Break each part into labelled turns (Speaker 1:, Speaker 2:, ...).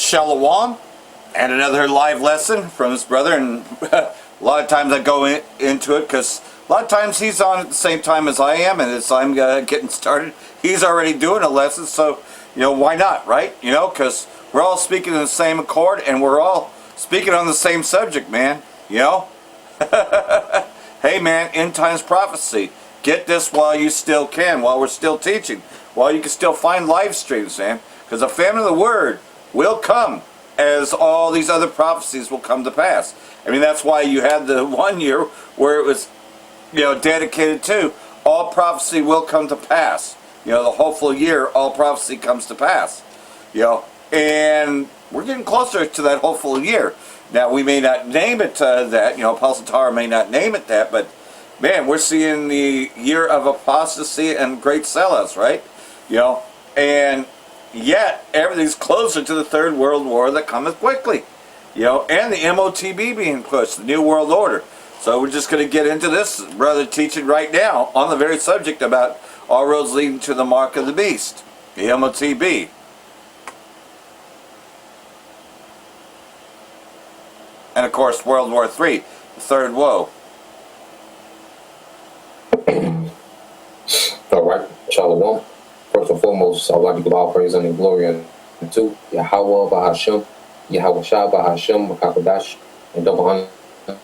Speaker 1: Shalom, and another live lesson from his brother. And a lot of times I go into it because a lot of times he's on at the same time as I am, and as I'm getting started, he's already doing a lesson. So, why not, right? Because we're all speaking in the same accord, and we're all speaking on the same subject, man. Hey, man, end times prophecy. Get this while you still can, while we're still teaching, while you can still find live streams, man. Because the famine of the word will come as all these other prophecies will come to pass. I mean, that's why you had the 1 year where it was, dedicated to all prophecy will come to pass. The hopeful year, all prophecy comes to pass. And we're getting closer to that hopeful year. Now, we may not name it that, Apostle Tara may not name it that, but man, we're seeing the year of apostasy and great sellouts, right? And yet everything's closer to the Third World War that cometh quickly. And the MOTB being pushed, the New World Order. So we're just going to get into this, brother, teaching right now on the very subject about all roads leading to the mark of the beast, the MOTB. And of course, World War III, the third woe.
Speaker 2: All right, Shalom. First and foremost, I'd like to give all praise and glory unto Yahweh Bahashem, Yahweh Shah Bahashem, Makakadash, and double honor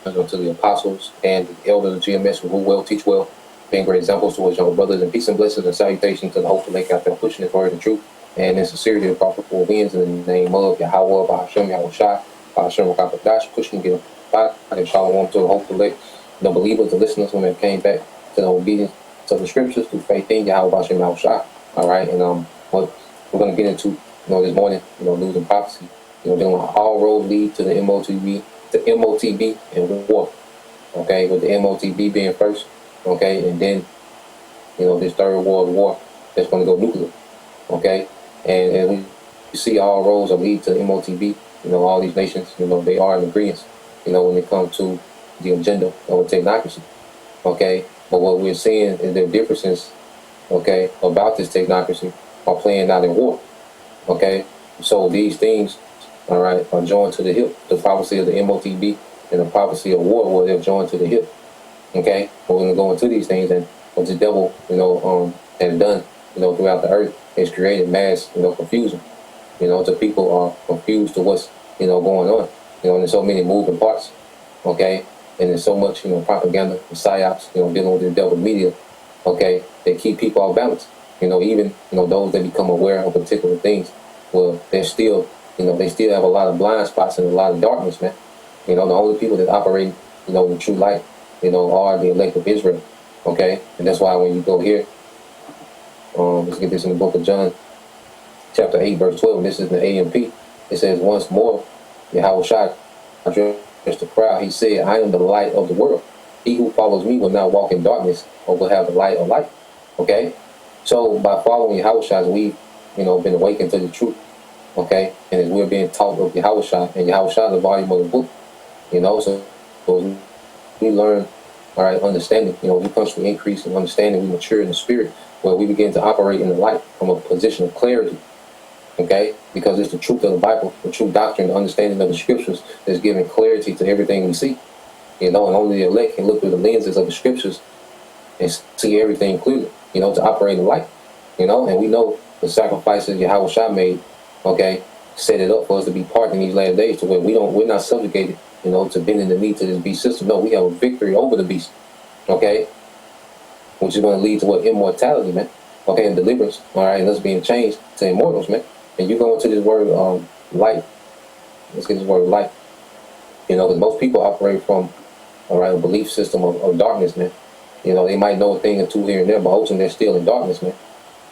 Speaker 2: unto the apostles and the elders of GMS who rule well, teach well, being great examples to us young brothers, and peace and blessings and salutations to the hopeful lake out there pushing his word and truth, and in sincerity the prophetful winds in the name of Yahweh Bahashem, Yahweh Shah Bahashem, Makakadash, pushing to get a back and shalom to the hopeful lake, the believers, the listeners who have came back to the obedience of the scriptures through faith in Yahweh Bahashem, Yahweh Shah. All right, and what we're going to get into, this morning, losing prophecy, dealing with all roads lead to the MOTB and war. Okay, with the MOTB being first, okay, and then, this third world war that's going to go nuclear. Okay, and we see all roads are lead to the MOTB. All these nations, they are in agreement, when it comes to the agenda of technocracy. Okay, but what we're seeing is their differences, okay, about this technocracy are playing out in war. Okay, so these things, all right, are joined to the hip. The prophecy of the MOTB and the prophecy of war, where they're joined to the hip. Okay, we're going to go into these things, and what the devil, has done, throughout the earth is created mass, confusion. The people are confused to what's, going on. And there's so many moving parts. Okay, and there's so much, propaganda and psyops, dealing with the devil media. Okay, they keep people off balance. Even, those that become aware of particular things, well, they're still, they still have a lot of blind spots and a lot of darkness, man. The only people that operate, in true light, are the elect of Israel. Okay, and that's why when you go here, let's get this in the book of John, chapter 8, verse 12, and this is the AMP. It says, once more, Yahweh Shai addressed the crowd. He said, I am the light of the world. He who follows me will not walk in darkness, or will have the light of life. Okay? So by following Yahweh Shai, we've, been awakened to the truth. Okay? And as we're being taught of Yahweh Shai, and Yahweh Shai, the volume of the book, so we learn, all right, understanding. We constantly increase in understanding. We mature in the spirit, where we begin to operate in the light from a position of clarity. Okay? Because it's the truth of the Bible, the true doctrine, the understanding of the scriptures that's giving clarity to everything we see. And only the elect can look through the lenses of the scriptures and see everything clearly, to operate in light. And we know the sacrifices Yahweh Shai made, okay, set it up for us to be part in these last days, to where we're not subjugated, to bending the knee to this beast system. No, we have a victory over the beast, okay, which is going to lead to what? Immortality, man, okay, and deliverance, all right, and us being changed to immortals, man. And you go into this word, light. Let's get this word light. Because most people operate from, all right, a belief system of darkness, man. They might know a thing or two here and there, but ultimately they're still in darkness, man.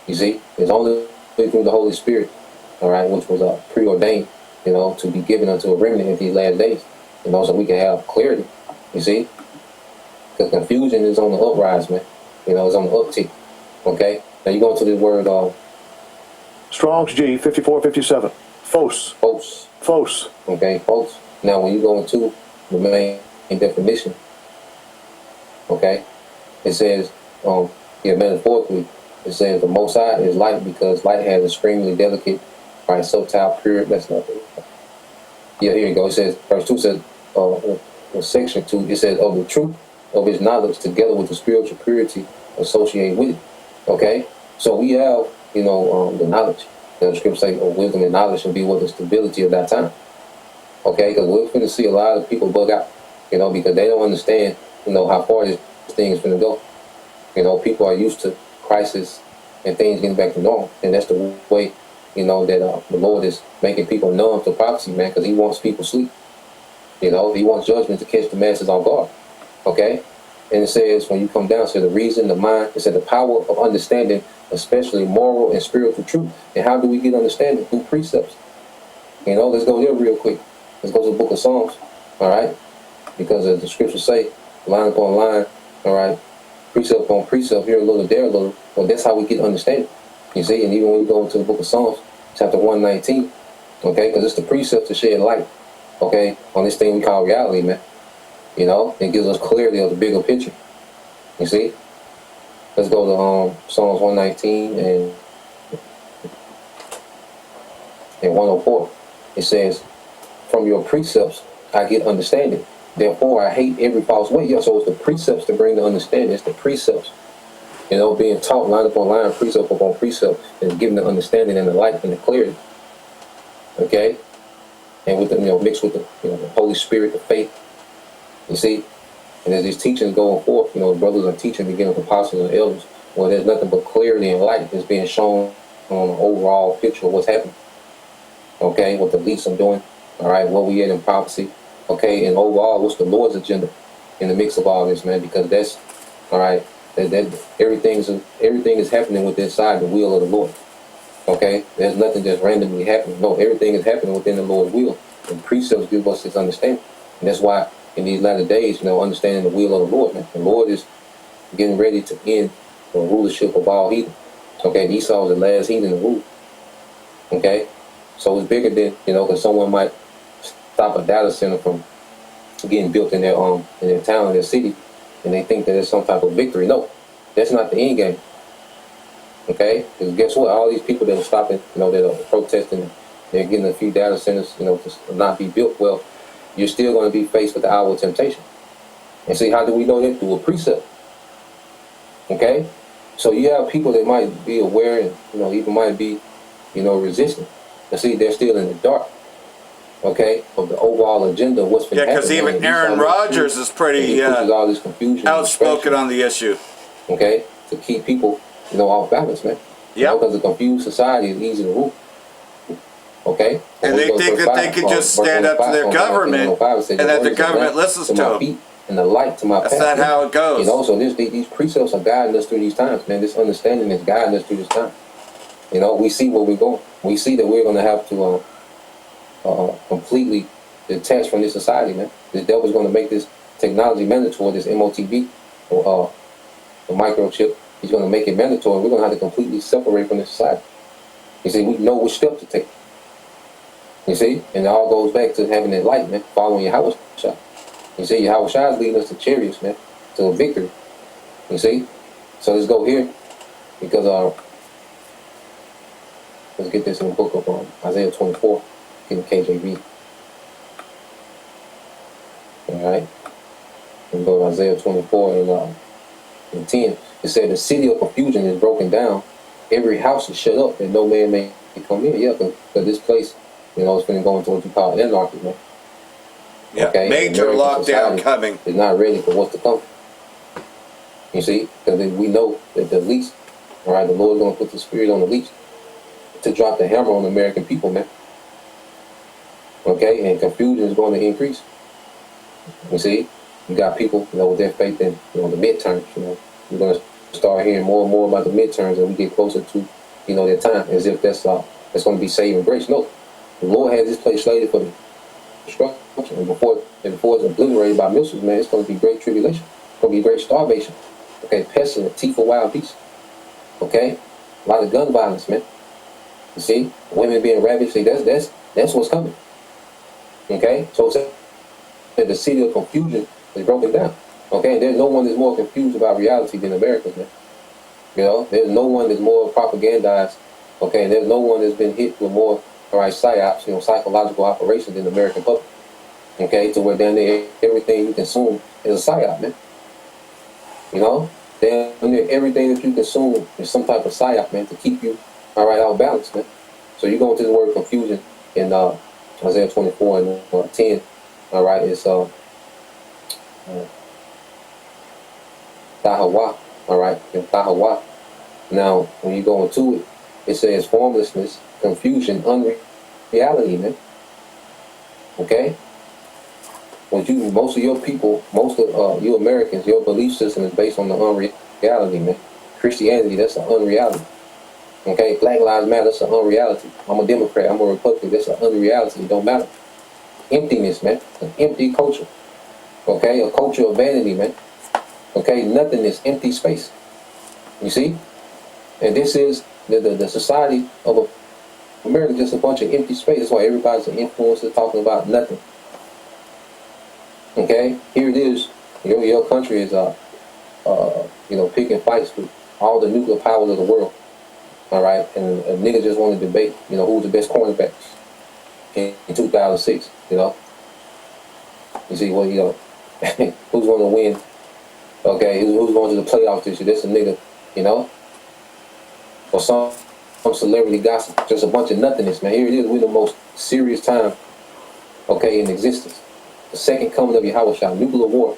Speaker 2: You see, it's only through the Holy Spirit, all right, which was preordained, to be given unto a remnant in these last days, so we can have clarity. You see, because confusion is on the uprise, man. It's on the uptick. Okay, now you go into this word,
Speaker 3: Strong's G 5457. Fos.
Speaker 2: Fos.
Speaker 3: Fos.
Speaker 2: Okay, fos. Now when you go into the main definition, okay, it says, metaphorically, it says the Most High is light because light has extremely delicate, right, subtle, pure, that's not Yeah, here you go. It says, verse 2 says, section 2, it says, of the truth of his knowledge together with the spiritual purity associated with it. Okay? So we have, the knowledge. The scripture say, wisdom and knowledge shall be with the stability of that time. Okay? Because we're going to see a lot of people bug out, because they don't understand, how far this thing is going to go. People are used to crisis and things getting back to normal. And that's the way, that the Lord is making people numb to prophecy, man, because he wants people asleep. He wants judgment to catch the masses on guard. Okay? And it says, when you come down to the reason, the mind, it said the power of understanding, especially moral and spiritual truth. And how do we get understanding? Through precepts. Let's go there real quick. Let's go to the book of Psalms. All right? Because as the scriptures say, line upon line, all right, precept upon precept, here a little, there a little. Well, that's how we get understanding. You see, and even when we go into the book of Psalms, chapter 119, okay, because it's the precept to shed light, okay, on this thing we call reality, man. It gives us clarity of the bigger picture. You see? Let's go to Psalms 119 and 104. It says, from your precepts I get understanding. Therefore I hate every false way. Yeah, so it's the precepts to bring the understanding. It's the precepts. Being taught line upon line, precept upon precept, and giving the understanding and the light and the clarity. Okay? And with the, mixed with the Holy Spirit, the faith. You see? And as these teachings going forth, brothers are teaching, beginning with apostles and elders, well, there's nothing but clarity and light that's being shown on an overall picture of what's happening. Okay? What the least are doing. All right? What we at in prophecy. Okay? And overall, what's the Lord's agenda in the mix of all this, man? Because that's, all right, that everything is happening within inside the will of the Lord. Okay? There's nothing just randomly happening. No, everything is happening within the Lord's will. And precepts give us this understanding. And that's why in these latter days, understanding the will of the Lord, man. The Lord is getting ready to end the rulership of all heathen. Okay? Esau is the last heathen to rule. Okay? So it's bigger than, because someone might stop a data center from getting built in their town, in their city, and they think that it's some type of victory. No, that's not the end game. Okay? Because guess what? All these people that are stopping, that are protesting, they're getting a few data centers, to not be built. Well, you're still going to be faced with the hour of temptation. And see, how do we know that? Through a precept. Okay? So you have people that might be aware and, even might be, resistant. And see, they're still in the dark. Okay, of the overall agenda of what's been happening.
Speaker 1: Yeah, because even Aaron Rodgers is pretty
Speaker 2: all this confusion
Speaker 1: outspoken on the issue.
Speaker 2: Okay, to keep people, off balance, man.
Speaker 1: Yeah.
Speaker 2: Because a confused society is easy to rule. Okay.
Speaker 1: And they think that they can just stand up to their government and that the government listens to them.
Speaker 2: And the light to my path.
Speaker 1: That's not how it goes.
Speaker 2: So these precepts are guiding us through these times, man. This understanding is guiding us through this time. We see where we're going. We see that we're going to have to completely detached from this society, man. The devil's going to make this technology mandatory, this MOTV, or the microchip. He's going to make it mandatory. We're going to have to completely separate from this society. You see, we know which step to take. You see? And it all goes back to having that light, man, following your house shot. You see, your house shot is leading us to chariots, man, to a victory. You see? So let's go here, because let's get this in the book of Isaiah 24. In KJV. Alright. And go to Isaiah 24 and 10. It said the city of confusion is broken down. Every house is shut up and no man may come in. Yeah, because this place, it's going to go into what you call anarchy, man.
Speaker 1: Yeah, okay? Major lockdown coming.
Speaker 2: Is not ready for what's to come. You see? Because we know that the least, alright, the Lord's going to put the spirit on the least to drop the hammer on the American people, man. Okay, and confusion is going to increase. You see, you got people, with their faith in, the midterms. We're going to start hearing more and more about the midterms as we get closer to, their time, as if that's going to be saving grace. No, the Lord has this place slated for the destruction, and before it's obliterated by missiles, man, it's going to be great tribulation. It's going to be great starvation. Okay, pestilence, teeth of wild beasts. Okay, a lot of gun violence, man. You see, women being ravaged. See, that's what's coming. Okay, so that the city of confusion is broken down. Okay, there's no one that's more confused about reality than Americans, man. There's no one that's more propagandized. Okay, and there's no one that's been hit with more all right, psyops, psychological operations in the American public. Okay, to where down there everything you consume is a psyop, man. You know, down there everything that you consume is some type of psyop, man, to keep you, all right, out of balance, man. So you go into the word confusion in Isaiah 24 and 10, all right, it's Tahawa, all right, and Tahawa. Now, when you go into it, it says formlessness, confusion, unreality, man. Okay? Most of your people, most of you Americans, your belief system is based on the unreality, man. Christianity, that's an unreality. Okay? Black Lives Matter, that's an unreality. I'm a Democrat, I'm a Republican, that's an unreality. It don't matter. Emptiness, man. An empty culture. Okay? A culture of vanity, man. Okay? Nothingness, empty space. You see? And this is the society of America, just a bunch of empty space. That's why everybody's an influencer talking about nothing. Okay, here it is. Your country is picking fights with all the nuclear powers of the world. All right, and a nigga just want to debate, who's the best cornerback in 2006. You see what who's going to win? Okay, who's going to the playoffs this year? This a nigga, or some celebrity gossip. Just a bunch of nothingness, man. Here it is. We're the most serious time, okay, in existence. The second coming of Yahweh Shah, nuclear war,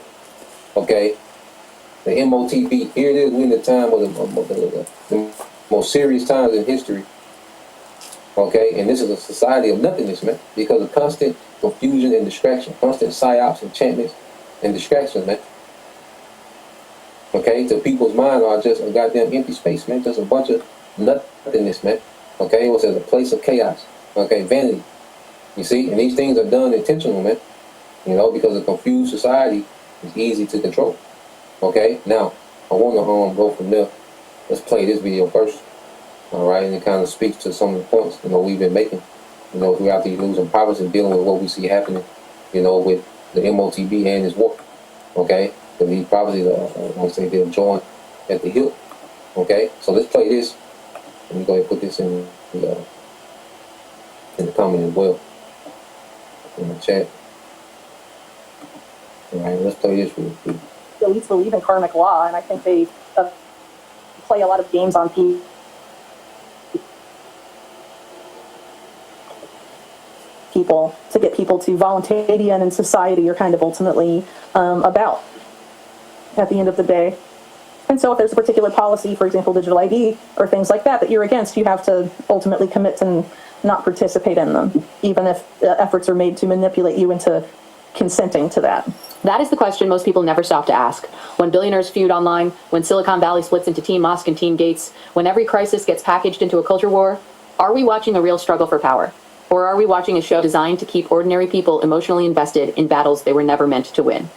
Speaker 2: okay, the MOTB. Here it is, we're in the time of the most serious times in history, okay, and this is a society of nothingness, man, because of constant confusion and distraction, constant psyops, enchantments, and distractions, man. Okay, to people's mind are just a goddamn empty space, man, just a bunch of nothingness, man. Okay, it was a place of chaos, okay, vanity. You see, and these things are done intentional, man. Because a confused society is easy to control. Okay, now I want to go from there. Let's play this video first. All right, and it kind of speaks to some of the points we've been making, throughout these news and prophecy, dealing with what we see happening, with the MOTB and his war. Okay, and these prophecies, I want to say they're joined at the hip. Okay, so let's play this. Let me go ahead and put this in the comment as well in the chat. All right, let's play this real quick.
Speaker 4: The elites believe in karmic law, and I think they play a lot of games on people to get people to voluntarian in society are kind of ultimately about at the end of the day. And so if there's a particular policy, for example, digital ID or things like that you're against, you have to ultimately commit to not participate in them, even if efforts are made to manipulate you into consenting to that.
Speaker 5: That is the question most people never stop to ask. When billionaires feud online, when Silicon Valley splits into Team Mosque and Team Gates, when every crisis gets packaged into a culture war, are we watching a real struggle for power? Or are we watching a show designed to keep ordinary people emotionally invested in battles they were never meant to win?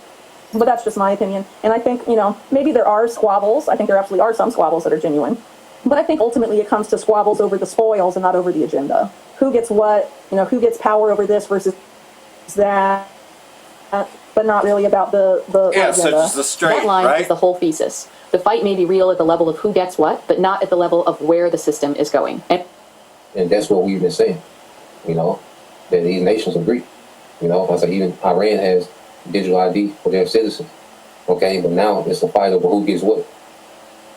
Speaker 4: But that's just my opinion. And I think, maybe there are squabbles. I think there absolutely are some squabbles that are genuine. But I think ultimately it comes to squabbles over the spoils and not over the agenda. Who gets what, who gets power over this versus that. But not really about the
Speaker 1: Yeah,
Speaker 4: agenda.
Speaker 1: such as the straight,
Speaker 5: That line
Speaker 1: right?
Speaker 5: is the whole thesis. The fight may be real at the level of who gets what, but not at the level of where the system is going.
Speaker 2: And that's what we've been saying, that these nations agree. I say even Iran has digital ID for their citizens. Okay, but now it's a fight over who gets what.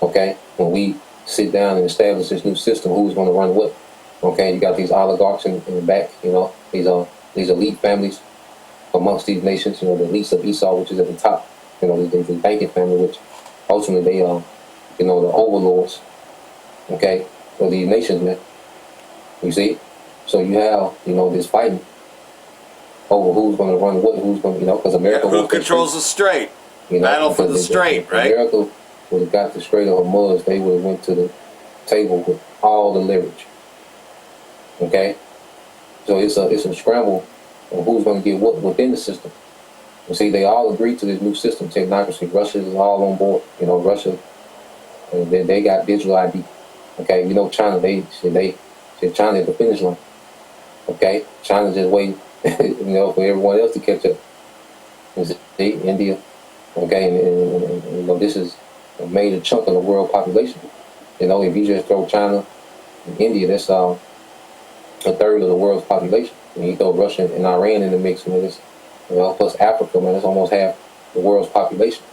Speaker 2: Okay, when we sit down and establish this new system, who's going to run what. Okay, you got these oligarchs in the back, these elite families amongst these nations, the elites of Esau, which is at the top, the banking family, which ultimately they are, the overlords, okay, of these nations, man. You see? So you have, this fighting over who's going to run what, who's going to, because America...
Speaker 1: Who controls the strait? Battle for the strait, right?
Speaker 2: America would have got the Strait of Hormuz, they would have went to the table with all the leverage. Okay? So it's a scramble on who's going to get what within the system. You see, they all agreed to this new system, technocracy. Russia is all on board. Russia, and they got digital ID. Okay, China, they said China at the finish line. Okay, China just waiting, for everyone else to catch up. You see, India, okay, and this is a major chunk of the world population. If you just throw China and India, that's a third of the world's population. And you throw Russia and Iran in the mix, man, it's, plus Africa, man, it's almost half the world's population.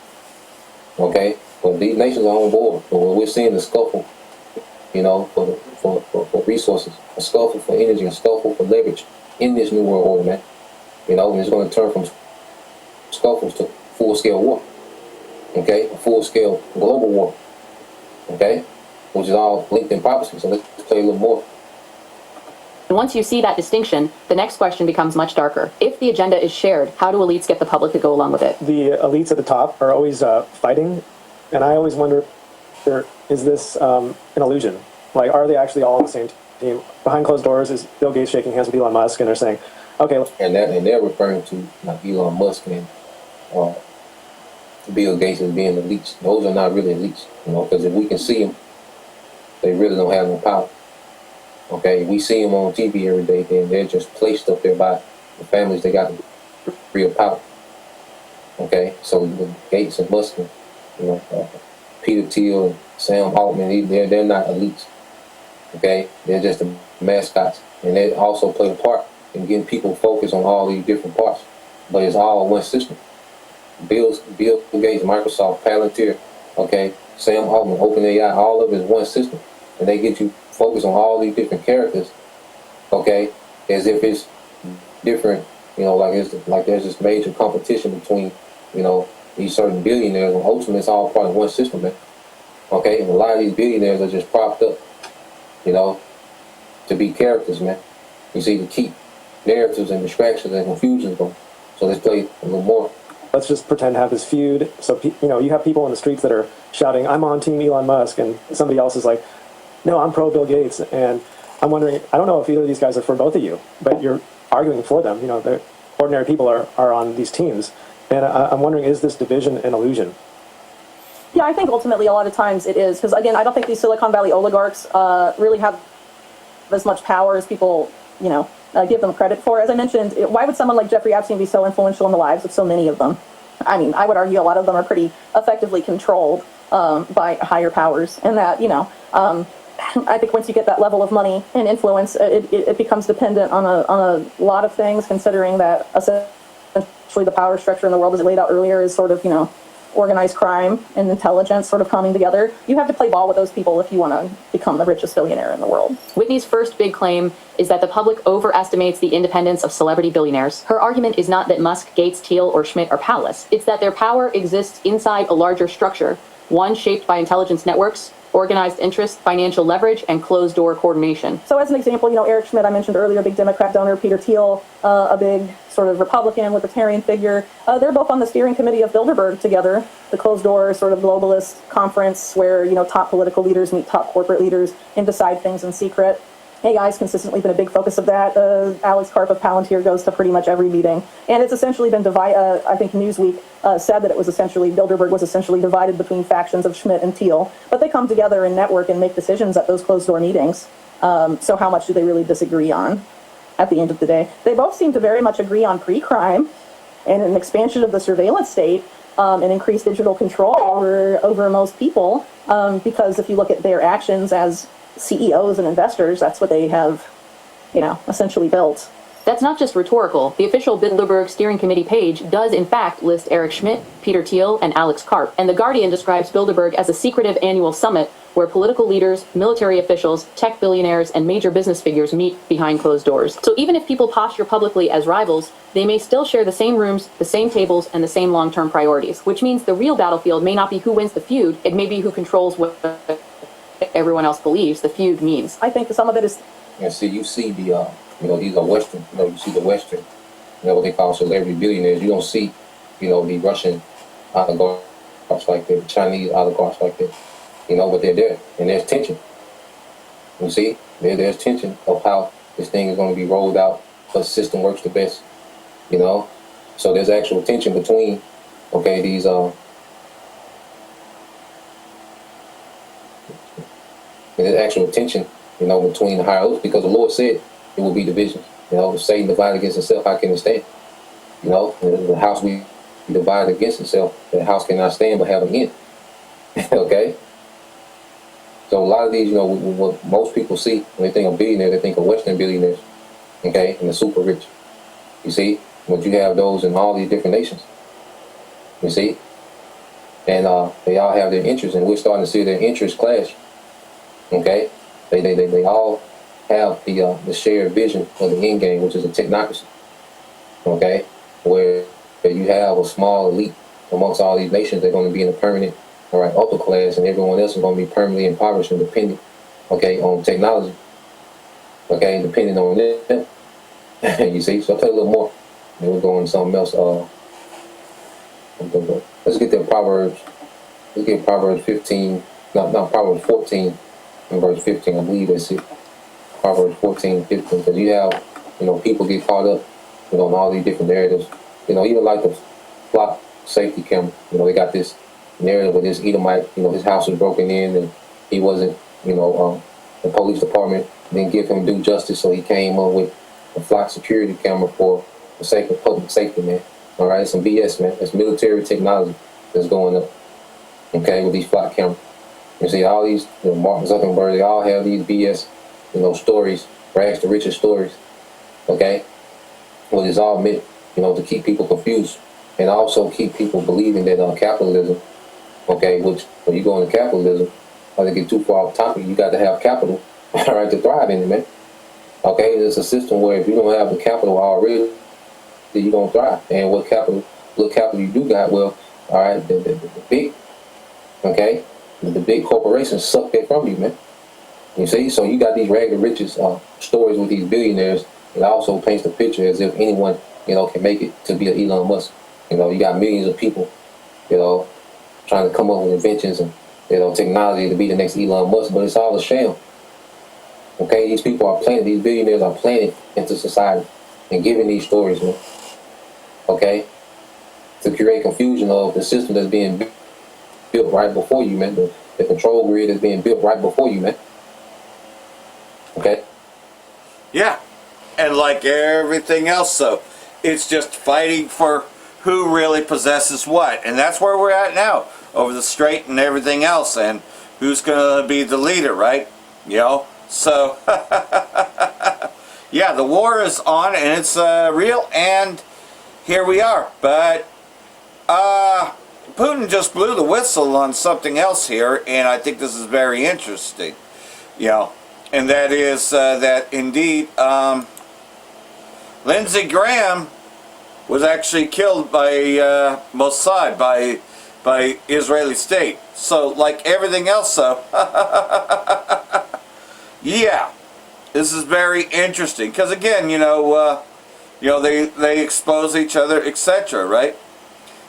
Speaker 2: Okay, but these nations are on board. But when we're seeing the scuffle, for resources, a scuffle for energy, a scuffle for leverage in this new world order, man. And it's going to turn from scuffles to full-scale war. Okay, a full-scale global war. Okay, which is all linked in prophecy. So let's play a little more.
Speaker 5: And once you see that distinction, the next question becomes much darker. If the agenda is shared, how do elites get the public to go along with it?
Speaker 6: The elites at the top are always fighting, and I always wonder, is this an illusion? Like, are they actually all on the same team? Behind closed doors, is Bill Gates shaking hands with Elon Musk, and they're saying, okay.
Speaker 2: And they're referring to like Elon Musk and Bill Gates as being elites. Those are not really elites, because if we can see them, they really don't have no power. Okay, we see them on TV every day, then they're just placed up there by the families that got real power. Okay, so with Gates and Musk, and, Peter Thiel and Sam Altman, they're not elites. Okay, they're just the mascots, and they also play a part in getting people focused on all these different parts. But it's all one system. Bill Gates, Microsoft, Palantir, okay, Sam Altman, OpenAI, all of it is one system, and they get you focused on all these different characters, okay, as if it's different, like there's this major competition between, these certain billionaires, and ultimately it's all part of one system, man. Okay, and a lot of these billionaires are just propped up, to be characters, man. You see, to keep narratives and distractions and confusion going. So let's play a little more.
Speaker 6: Let's just pretend to have this feud. So, you have people in the streets that are shouting, I'm on team Elon Musk, and somebody else is like, no, I'm pro Bill Gates. And I'm wondering, I don't know if either of these guys are for both of you, but you're arguing for them. The ordinary people are on these teams. And I'm wondering, is this division an illusion?
Speaker 4: Yeah, I think ultimately a lot of times it is. Because, again, I don't think these Silicon Valley oligarchs really have as much power as people, give them credit for. As I mentioned, why would someone like Jeffrey Epstein be so influential in the lives of so many of them? I mean, I would argue a lot of them are pretty effectively controlled by higher powers. And that, I think once you get that level of money and influence, it becomes dependent on a lot of things, considering that essentially the power structure in the world, as it laid out earlier, is sort of, organized crime and intelligence sort of coming together. You have to play ball with those people if you want to become the richest billionaire in the world.
Speaker 5: Whitney's first big claim is that the public overestimates the independence of celebrity billionaires. Her argument is not that Musk, Gates, Thiel, or Schmidt are powerless. It's that their power exists inside a larger structure, one shaped by intelligence networks, organized interest, financial leverage, and closed-door coordination.
Speaker 4: So as an example, Eric Schmidt, I mentioned earlier, a big Democrat donor, Peter Thiel, a big sort of Republican, libertarian figure. They're both on the steering committee of Bilderberg together, the closed-door sort of globalist conference where, top political leaders meet top corporate leaders and decide things in secret. AI's consistently been a big focus of that. Alex Karp of Palantir goes to pretty much every meeting. And it's essentially been divided. I think Newsweek said that Bilderberg was essentially divided between factions of Schmidt and Thiel. But they come together and network and make decisions at those closed-door meetings. So how much do they really disagree on at the end of the day? They both seem to very much agree on pre-crime and an expansion of the surveillance state and increased digital control over most people. Because if you look at their actions as CEOs and investors, that's what they have, essentially built.
Speaker 5: That's not just rhetorical. The official Bilderberg steering committee page does in fact list Eric Schmidt, Peter Thiel, and Alex Karp. And The Guardian describes Bilderberg as a secretive annual summit where political leaders, military officials, tech billionaires, and major business figures meet behind closed doors. So even if people posture publicly as rivals, they may still share the same rooms, the same tables, and the same long-term priorities, which means the real battlefield may not be who wins the feud, it may be who controls what everyone else believes the feud means.
Speaker 4: I think some of it is...
Speaker 2: And see, you see the, these are Western, you see the Western, what they call celebrity billionaires. You don't see, the Russian oligarchs like that, the Chinese oligarchs like that, but they're there. And there's tension. You see, there's tension of how this thing is going to be rolled out, what system works the best, So there's actual tension between, these, there's actual tension, between the higher ups, because the Lord said it will be division. If Satan divided against himself, how can it stand? The house we divided against itself, the house cannot stand but have an end. Okay? So a lot of these, what most people see when they think of billionaires, they think of Western billionaires, okay, and the super rich. You see, but you have those in all these different nations. You see, and they all have their interests, and we're starting to see their interests clash. Okay, they all have the shared vision of the end game, which is a technocracy. Okay, where you have a small elite amongst all these nations. They're going to be in a permanent, all right, upper class, and everyone else is going to be permanently impoverished and dependent, okay, on technology. Okay, depending on them. You see, so I'll tell you a little more. And we'll go into something else. Let's get that Proverbs. Let's get Proverbs 15. Not Proverbs 14 and verse 15. I believe that's it. Proverbs 14, 15. Because you have, people get caught up, in all these different narratives. Even like the flock safety camera. They got this narrative with this Edomite. His house was broken in and he wasn't. The police department didn't give him due justice, so he came up with a flock security camera for the sake of public safety, man. All right, it's some BS, man. It's military technology that's going up, okay, with these flock cameras. You see, all these, Mark Zuckerberg, they all have these BS, stories, rags to riches stories, okay? Well, it's all meant, to keep people confused and also keep people believing that capitalism, okay, which when you go into capitalism, not to get too far off topic, you got to have capital, all right, to thrive in it, man. Okay, it's a system where if you don't have the capital already, then you don't thrive. And what capital you do got, well, all right, the big, okay, the big corporations suck that from you, man. You see, so you got these ragged riches stories with these billionaires. It also paints the picture as if anyone, can make it to be an Elon Musk. You got millions of people, trying to come up with inventions and, technology to be the next Elon Musk, but it's all a sham. Okay, these people are planted, these billionaires are planted into society and giving these stories, man. Okay, to create confusion of the system that's being built right before you, man. The control grid is being built right before you, man. Okay?
Speaker 1: Yeah. And like everything else, so it's just fighting for who really possesses what. And that's where we're at now, over the strait and everything else, and who's going to be the leader, right? So, yeah, the war is on, and it's real, and here we are. But Putin just blew the whistle on something else here, and I think this is very interesting. And that is that indeed Lindsey Graham was actually killed by Mossad, by Israeli state. So, like everything else, yeah, this is very interesting because again, they expose each other, etc. Right?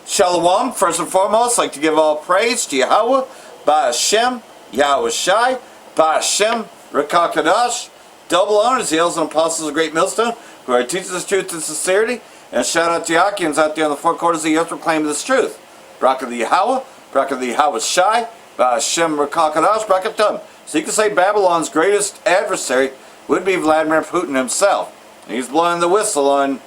Speaker 1: Shalom. First and foremost, I'd like to give all praise to Yahweh, Ba'Hashem, Yahweh Shai, Ba'Hashem, Rakakadash, double honors, the elders and apostles of Great Millstone, who are teachers of truth and sincerity, and shout out to Yakians out there in the four quarters of the earth proclaiming this truth. Barak the Yahweh, Barak the Yahweh Shai, Ba'Hashem, Rakakadash, Barakatum. So you can say Babylon's greatest adversary would be Vladimir Putin himself. He's blowing the whistle on,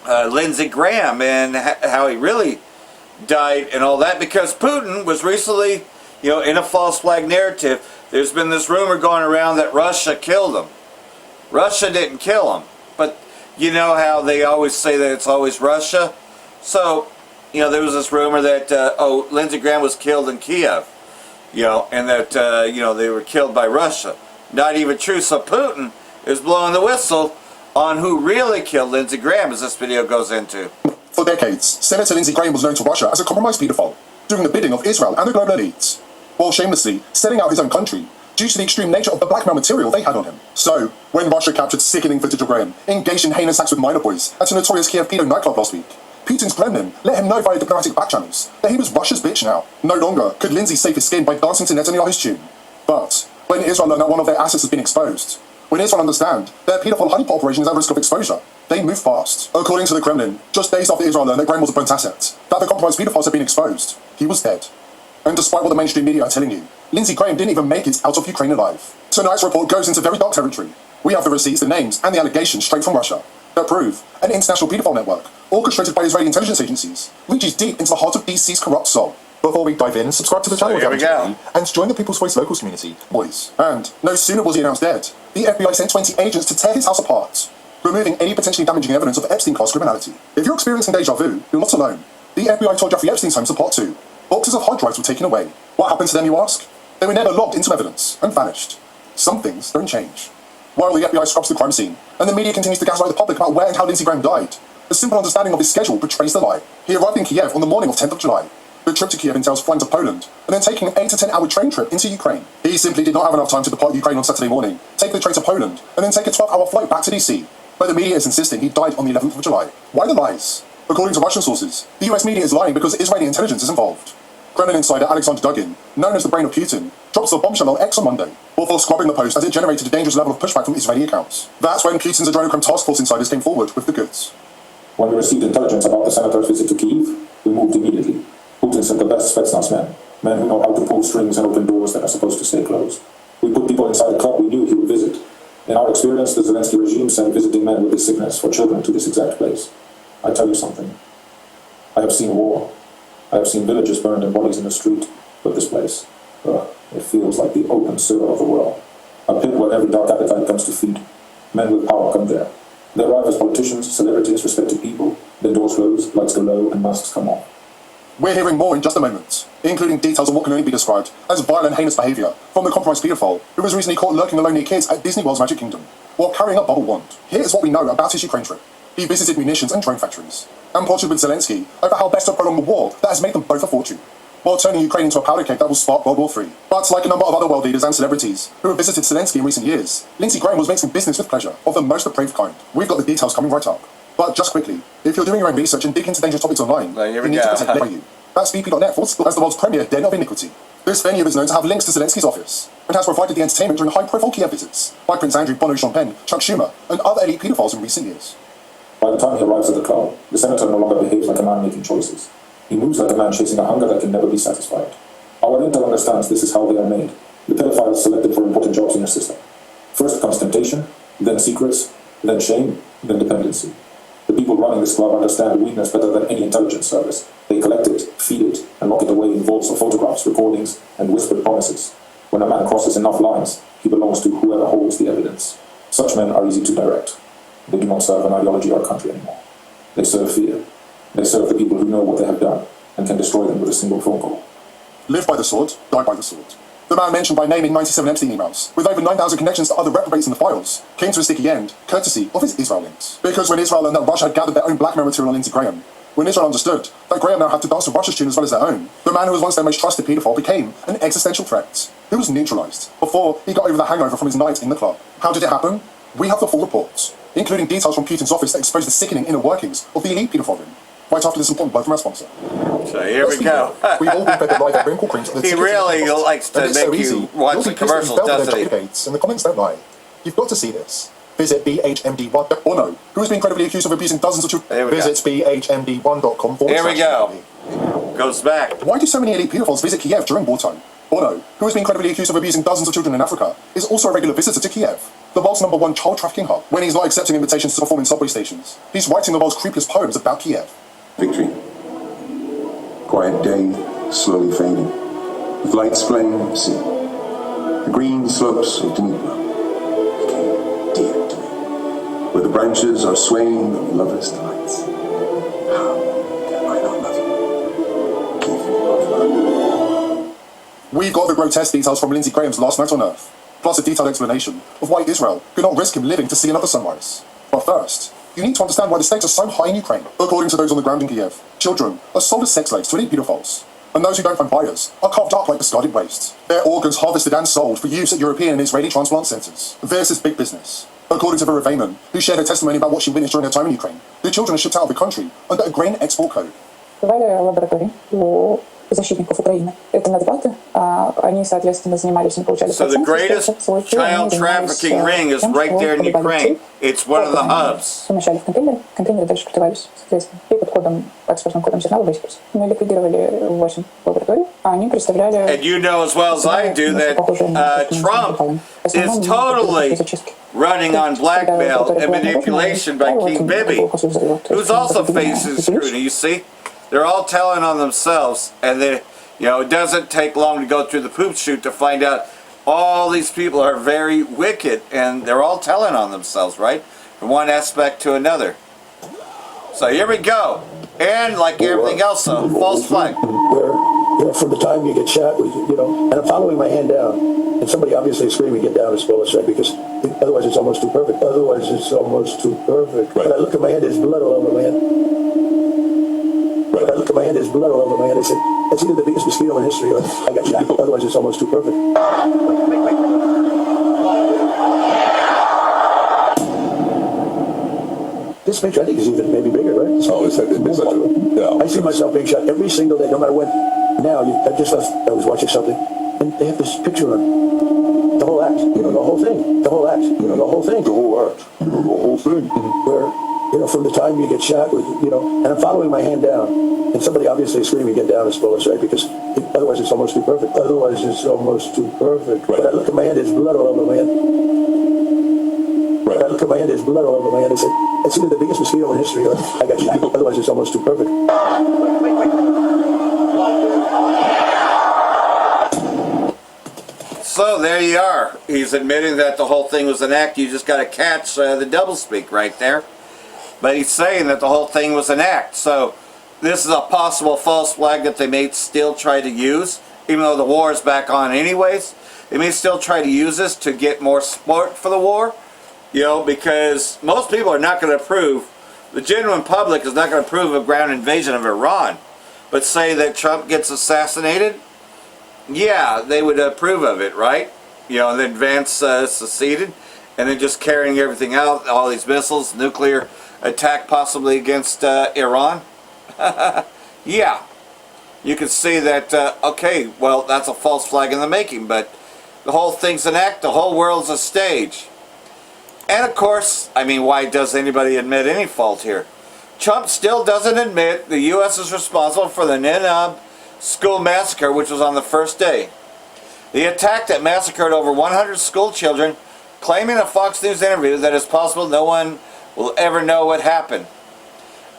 Speaker 1: Lindsey Graham and how he really died and all that, because Putin was recently, in a false flag narrative. There's been this rumor going around that Russia killed him. Russia didn't kill him, but you know how they always say that it's always Russia? So, there was this rumor that, Lindsey Graham was killed in Kiev, and that, they were killed by Russia. Not even true. So Putin is blowing the whistle on who really killed Lindsey Graham, as this video goes into.
Speaker 7: For decades, Senator Lindsey Graham was known to Russia as a compromised paedophile, doing the bidding of Israel and the global elites, while shamelessly selling out his own country due to the extreme nature of the blackmail material they had on him. So, when Russia captured sickening footage of Graham engaged in heinous acts with minor boys at a notorious Kiev pedo nightclub last week, Putin's Kremlin let him know via diplomatic back channels that he was Russia's bitch now. No longer could Lindsey save his skin by dancing to Netanyahu's tune. But when Israel learned that one of their assets has been exposed, when Israel understand their pedophile honeypot operation is at risk of exposure, they move fast. According to the Kremlin, just days after Israel learned that Graham was a burnt asset, that the compromised pedophiles had been exposed, he was dead. And despite what the mainstream media are telling you, Lindsey Graham didn't even make it out of Ukraine alive. Tonight's report goes into very dark territory. We have the receipts, the names, and the allegations straight from Russia that prove an international pedophile network, orchestrated by Israeli intelligence agencies, reaches deep into the heart of DC's corrupt soul. Before we dive in, subscribe to the channel
Speaker 1: here we go.
Speaker 7: and join the People's Voice Locals community, boys. And no sooner was he announced dead, the FBI sent 20 agents to tear his house apart, removing any potentially damaging evidence of Epstein-class criminality. If you're experiencing deja vu, you're not alone. The FBI tore Jeffrey Epstein's home apart too. Boxes of hard drives were taken away. What happened to them, you ask? They were never logged into evidence and vanished. Some things don't change. While the FBI scrubs the crime scene, and the media continues to gaslight the public about where and how Lindsey Graham died, a simple understanding of his schedule betrays the lie. He arrived in Kiev on the morning of 10th of July. The trip to Kiev entails flying to Poland, and then taking an 8 to 10 hour train trip into Ukraine. He simply did not have enough time to depart Ukraine on Saturday morning, take the train to Poland, and then take a 12-hour flight back to DC. But the media is insisting he died on the 11th of July. Why the lies? According to Russian sources, the US media is lying because Israeli intelligence is involved. Kremlin insider Alexander Dugin, known as the brain of Putin, drops a bombshell on X on Monday, before scrubbing the post as it generated a dangerous level of pushback from Israeli accounts. That's when Putin's adrenochrome task force insiders came forward with the goods.
Speaker 8: When we received intelligence about the senator's visit to Kyiv, we moved immediately. Putin sent the best Spetsnaz men who know how to pull strings and open doors that are supposed to stay closed. We put people inside the club we knew he would visit. In our experience, the Zelensky regime sent visiting men with this sickness for children to this exact place. I tell you something. I have seen war. I have seen villages burned and bodies in the street, but this place, it feels like the open sewer of the world. A pit where every dark appetite comes to feed. Men with power come there. They arrive as politicians, celebrities, respected people. Then doors close, lights go low, and masks come off.
Speaker 7: We're hearing more in just a moment, including details on what can only be described as violent, heinous behaviour from the compromised paedophile who was recently caught lurking alone near kids at Disney World's Magic Kingdom while carrying a bubble wand. Here's what we know about his Ukraine trip. He visited munitions and drone factories, and plotted with Zelensky over how best to prolong the war that has made them both a fortune, while turning Ukraine into a powder keg that will spark World War III. But like a number of other world leaders and celebrities who have visited Zelensky in recent years, Lindsey Graham was making business with pleasure of the most depraved kind. We've got the details coming right up. But just quickly, if you're doing your own research and dig into dangerous topics online, you need to protect by you. That's VP.net as the world's premier den of iniquity. This venue is known to have links to Zelensky's office, and has provided the entertainment during high-profile Kiev visits by Prince Andrew, Bono, Sean Penn, Chuck Schumer, and other elite pedophiles in recent years.
Speaker 8: By the time he arrives at the club, the senator no longer behaves like a man making choices. He moves like a man chasing a hunger that can never be satisfied. Our intel understands this is how they are made. The pedophiles selected for important jobs in your system. First comes temptation, then secrets, then shame, then dependency. The people running this club understand weakness better than any intelligence service. They collect it, feed it, and lock it away in vaults of photographs, recordings, and whispered promises. When a man crosses enough lines, he belongs to whoever holds the evidence. Such men are easy to direct. They do not serve an ideology or country anymore. They serve fear. They serve the people who know what they have done and can destroy them with a single phone call.
Speaker 7: Live by the sword, die by the sword. The man mentioned by name in 97 Epstein emails, with over 9,000 connections to other reprobates in the files, came to a sticky end, courtesy of his Israel links. Because when Israel learned that Russia had gathered their own blackmail material on Lindsey Graham, when Israel understood that Graham now had to dance to Russia's tune as well as their own, the man who was once their most trusted paedophile became an existential threat. He was neutralized before he got over the hangover from his night in the club. How did it happen? We have the full reports, including details from Putin's office that expose the sickening inner workings of the elite paedophile ring. Right after this important word from our sponsor.
Speaker 1: So here we go.
Speaker 7: We've all been fed the lie that wrinkle creams are the
Speaker 1: He really likes to make you watch the commercials, doesn't he?
Speaker 7: Debates, and the comments don't lie. You've got to see this. Visit BHMD1 or no, who has been credibly accused of abusing dozens of children. Visit BHMD1.com.
Speaker 1: Here we go. Goes back.
Speaker 7: Why do so many elite pedophiles visit Kiev during wartime? Or no, who has been credibly accused of abusing dozens of children in Africa, is also a regular visitor to Kiev, the world's #1 child trafficking hub, when he's not accepting invitations to perform in subway stations. He's writing the world's creepiest poems about Kiev.
Speaker 9: Victory. Quiet day, slowly fading. With lights flame, see. The green slopes of Dnieper became dear to me. Where the branches are swaying of lovers' delights. How can I not love you? Give love.
Speaker 7: We've got the grotesque details from Lindsey Graham's last night on Earth, plus a detailed explanation of why Israel could not risk him living to see another sunrise. But first, you need to understand why the stakes are so high in Ukraine. According to those on the ground in Kiev, children are sold as sex slaves to elite pedophiles, and those who don't find buyers are carved up like discarded waste. Their organs harvested and sold for use at European and Israeli transplant centres. This is big business. According to Vera Vayman, who shared her testimony about what she witnessed during her time in Ukraine, the children are shipped out of the country under a grain export code.
Speaker 10: защитников Украины. Это надбаты, они, соответственно, занимались, не получали
Speaker 1: So the greatest child trafficking ring is right there in Ukraine. It's one of the hubs.
Speaker 10: Помещали в контейнеры дальше продавались, соответственно, и под кодом, экспортным кодом сигнала высыпались. Мы ликвидировали 8 лабораторий, а они представляли...
Speaker 1: And you know as well as I do that Trump is totally running on blackmail and manipulation by King Bibi, who's also facing scrutiny, you see? They're all telling on themselves, and You know, it doesn't take long to go through the poop chute to find out all these people are very wicked, and they're all telling on themselves, right? From one aspect to another. So here we go. And like everything else, though, false flag.
Speaker 11: Where, from the time you get shot, and I'm following my hand down, and somebody obviously is screaming, "Get down!" as well as right, because otherwise it's almost too perfect. Otherwise it's almost too perfect. Right. But I look at my hand, there's blood all over my hand. Right. But I look at my hand, there's blood all over my hand. I said, "That's either the biggest mosquito in history, or I got shot." Otherwise it's almost too perfect. This picture, I think, is even maybe bigger, right? I see myself being shot every single day, no matter when. Now, I was watching something, and they have this picture on the whole act, the whole thing, the whole act, the whole thing. The whole act, the whole thing. Where, from the time you get shot, and I'm following my hand down, and somebody obviously is screaming, "Get down!" as well as right, because otherwise it's almost too perfect. Otherwise it's almost too perfect. Right. But I look at my hand, there's blood all over my hand. Right. I look at my hand, there's blood all over my hand. I said, "That's either the biggest mosquito in history, or I got shot." Otherwise it's almost too perfect.
Speaker 1: So there you are. He's admitting that the whole thing was an act. You just got to catch the doublespeak right there. But he's saying that the whole thing was an act. So this is a possible false flag that they may still try to use, even though the war is back on anyways. They may still try to use this to get more support for the war, because most people are not going to approve, the genuine public is not going to approve a ground invasion of Iran. But say that Trump gets assassinated, yeah, they would approve of it, right? And then Vance seceded, and then just carrying everything out, all these missiles, nuclear attack possibly against Iran. Yeah, you can see that, okay, well, that's a false flag in the making, but the whole thing's an act, the whole world's a stage. And of course, I mean, why does anybody admit any fault here? Trump still doesn't admit the U.S. is responsible for the Nero school massacre, which was on the first day. The attack that massacred over 100 school children, claiming in a Fox News interview that it's possible no one will ever know what happened.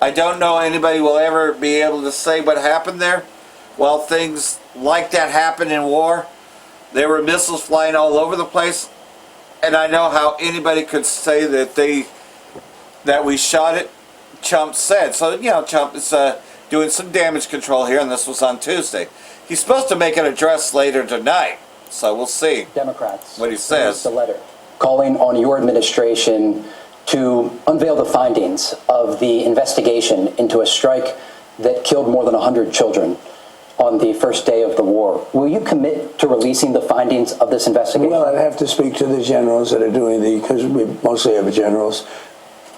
Speaker 1: I don't know anybody will ever be able to say what happened there. Well, things like that happen in war. There were missiles flying all over the place, and I know how anybody could say that we shot it. Trump said so. Trump is doing some damage control here, and this was on Tuesday. He's supposed to make an address later tonight, so we'll see.
Speaker 12: Democrats,
Speaker 1: what he says.
Speaker 12: The letter calling on your administration to unveil the findings of the investigation into a strike that killed more than 100 children on the first day of the war. Will you commit to releasing the findings of this investigation?
Speaker 11: Well, I'd have to speak to the generals that are doing because we mostly have generals.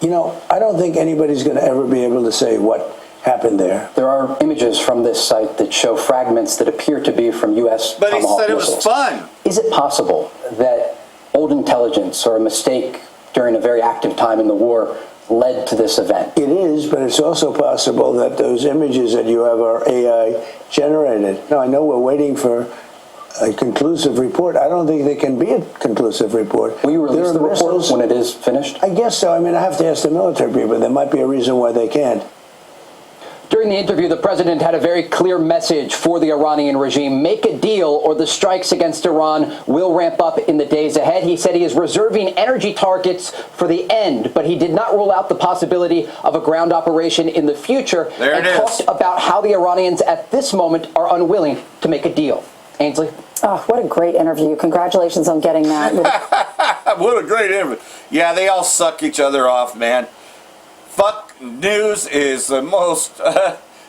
Speaker 11: I don't think anybody's going to ever be able to say what happened there.
Speaker 12: There are images from this site that show fragments that appear to be from U.S.
Speaker 1: But he said it
Speaker 12: missiles.
Speaker 1: was fun.
Speaker 12: Is it possible that old intelligence or a mistake during a very active time in the war led to this event?
Speaker 11: It is, but it's also possible that those images that you have are AI generated. Now, I know we're waiting for a conclusive report. I don't think there can be a conclusive report.
Speaker 12: Will you release the report when it is finished?
Speaker 11: I guess so. I mean, I have to ask the military people. There might be a reason why they can't.
Speaker 12: During the interview, the president had a very clear message for the Iranian regime. Make a deal or the strikes against Iran will ramp up in the days ahead. He said he is reserving energy targets for the end, but he did not rule out the possibility of a ground operation in the future.
Speaker 1: There it is.
Speaker 12: And talked about how the Iranians at this moment are unwilling to make a deal. Ainsley?
Speaker 10: Oh, what a great interview. Congratulations on getting that.
Speaker 1: What a great interview. Yeah, they all suck each other off, man. Fuck News is the most,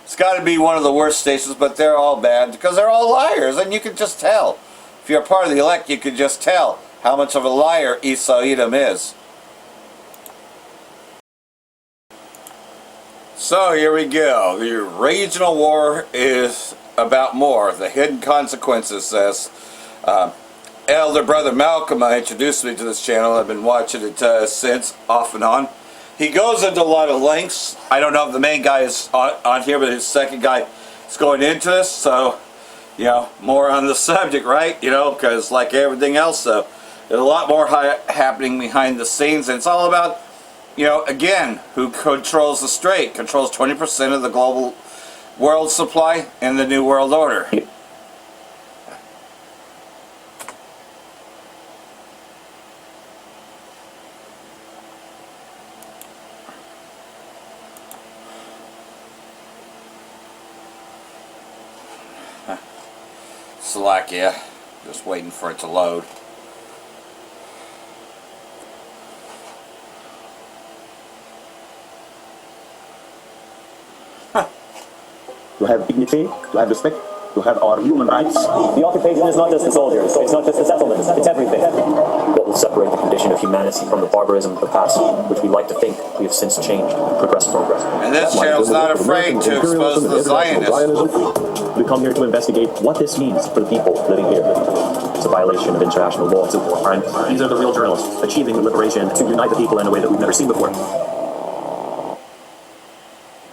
Speaker 1: it's got to be one of the worst stations, but they're all bad because they're all liars, and you can just tell. If you're a part of the elect, you can just tell how much of a liar Esau Edom is. So here we go. The regional war is about more. The hidden consequences, as elder brother Malcolm introduced me to this channel. I've been watching it since, off and on. He goes into a lot of lengths. I don't know if the main guy is on here, but his second guy is going into this. So, more on the subject, right? Because like everything else, there's a lot more happening behind the scenes. And it's all about, again, who controls the strait. Controls 20% of the global world supply in the New World Order. Czechoslovakia. Just waiting for it to load.
Speaker 11: To have dignity, to have respect, to have our human rights.
Speaker 13: The occupation is not just the soldiers, it's not just the settlements, it's everything.
Speaker 14: What will separate the condition of humanity from the barbarism of the past, which we like to think we have since changed and progressed from.
Speaker 1: And this channel's not afraid to expose the Zionists.
Speaker 14: We come here to investigate what this means for the people living here. It's a violation of international law. It's a war crime. These are the real journalists achieving the liberation to unite the people in a way that we've never seen before.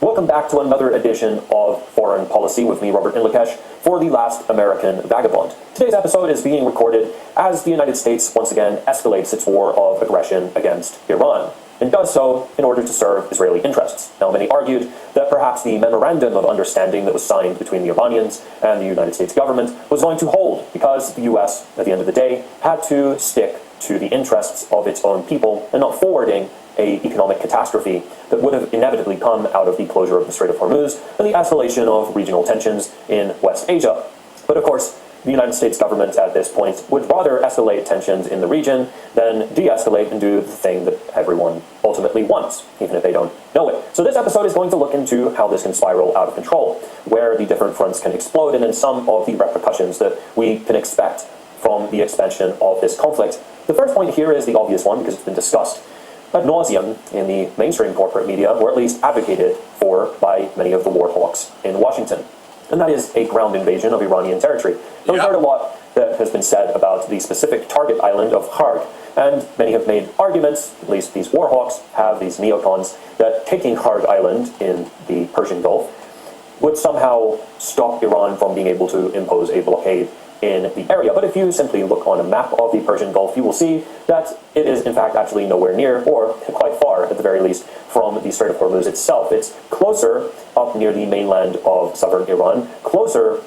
Speaker 13: Welcome back to another edition of Foreign Policy with me, Robert Inlakesh, for the last American Vagabond. Today's episode is being recorded as the United States once again escalates its war of aggression against Iran, and does so in order to serve Israeli interests. Now, many argued that perhaps the memorandum of understanding that was signed between the Iranians and the United States government was going to hold, because the US, at the end of the day, had to stick to the interests of its own people and not forwarding an economic catastrophe that would have inevitably come out of the closure of the Strait of Hormuz and the escalation of regional tensions in West Asia. But of course, the United States government at this point would rather escalate tensions in the region than de-escalate and do the thing that everyone ultimately wants, even if they don't know it. So this episode is going to look into how this can spiral out of control, where the different fronts can explode, and then some of the repercussions that we can expect from the expansion of this conflict. The first point here is the obvious one, because it's been discussed ad nauseum in the mainstream corporate media, or at least advocated for by many of the war hawks in Washington. And that is a ground invasion of Iranian territory. Now, we've heard a lot that has been said about the specific target island of Kharg, and many have made arguments, at least these war hawks have, these neocons, that taking Kharg Island in the Persian Gulf would somehow stop Iran from being able to impose a blockade in the area. But if you simply look on a map of the Persian Gulf, you will see that it is in fact actually nowhere near, or quite far at the very least, from the Strait of Hormuz itself. It's closer up near the mainland of southern Iran, closer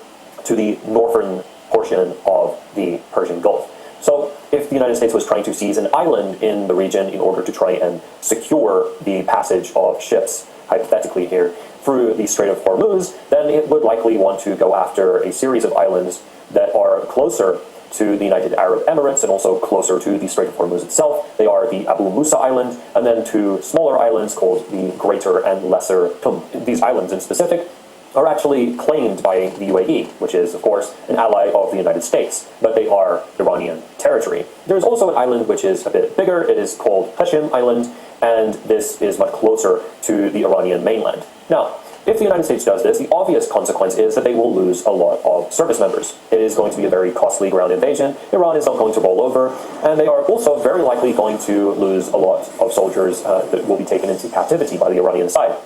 Speaker 13: to the northern portion of the Persian Gulf. So if the United States was trying to seize an island in the region in order to try and secure the passage of ships, hypothetically here, through the Strait of Hormuz, then it would likely want to go after a series of islands that are closer to the United Arab Emirates and also closer to the Strait of Hormuz itself. They are the Abu Musa Island, and then two smaller islands called the Greater and Lesser Tum. These islands in specific are actually claimed by the UAE, which is, of course, an ally of the United States, but they are Iranian territory. There's also an island which is a bit bigger. It is called Qashm Island, and this is much closer to the Iranian mainland. Now, if the United States does this, the obvious consequence is that they will lose a lot of service members. It is going to be a very costly ground invasion. Iran is not going to roll over, and they are also very likely going to lose a lot of soldiers that will be taken into captivity by the Iranian side.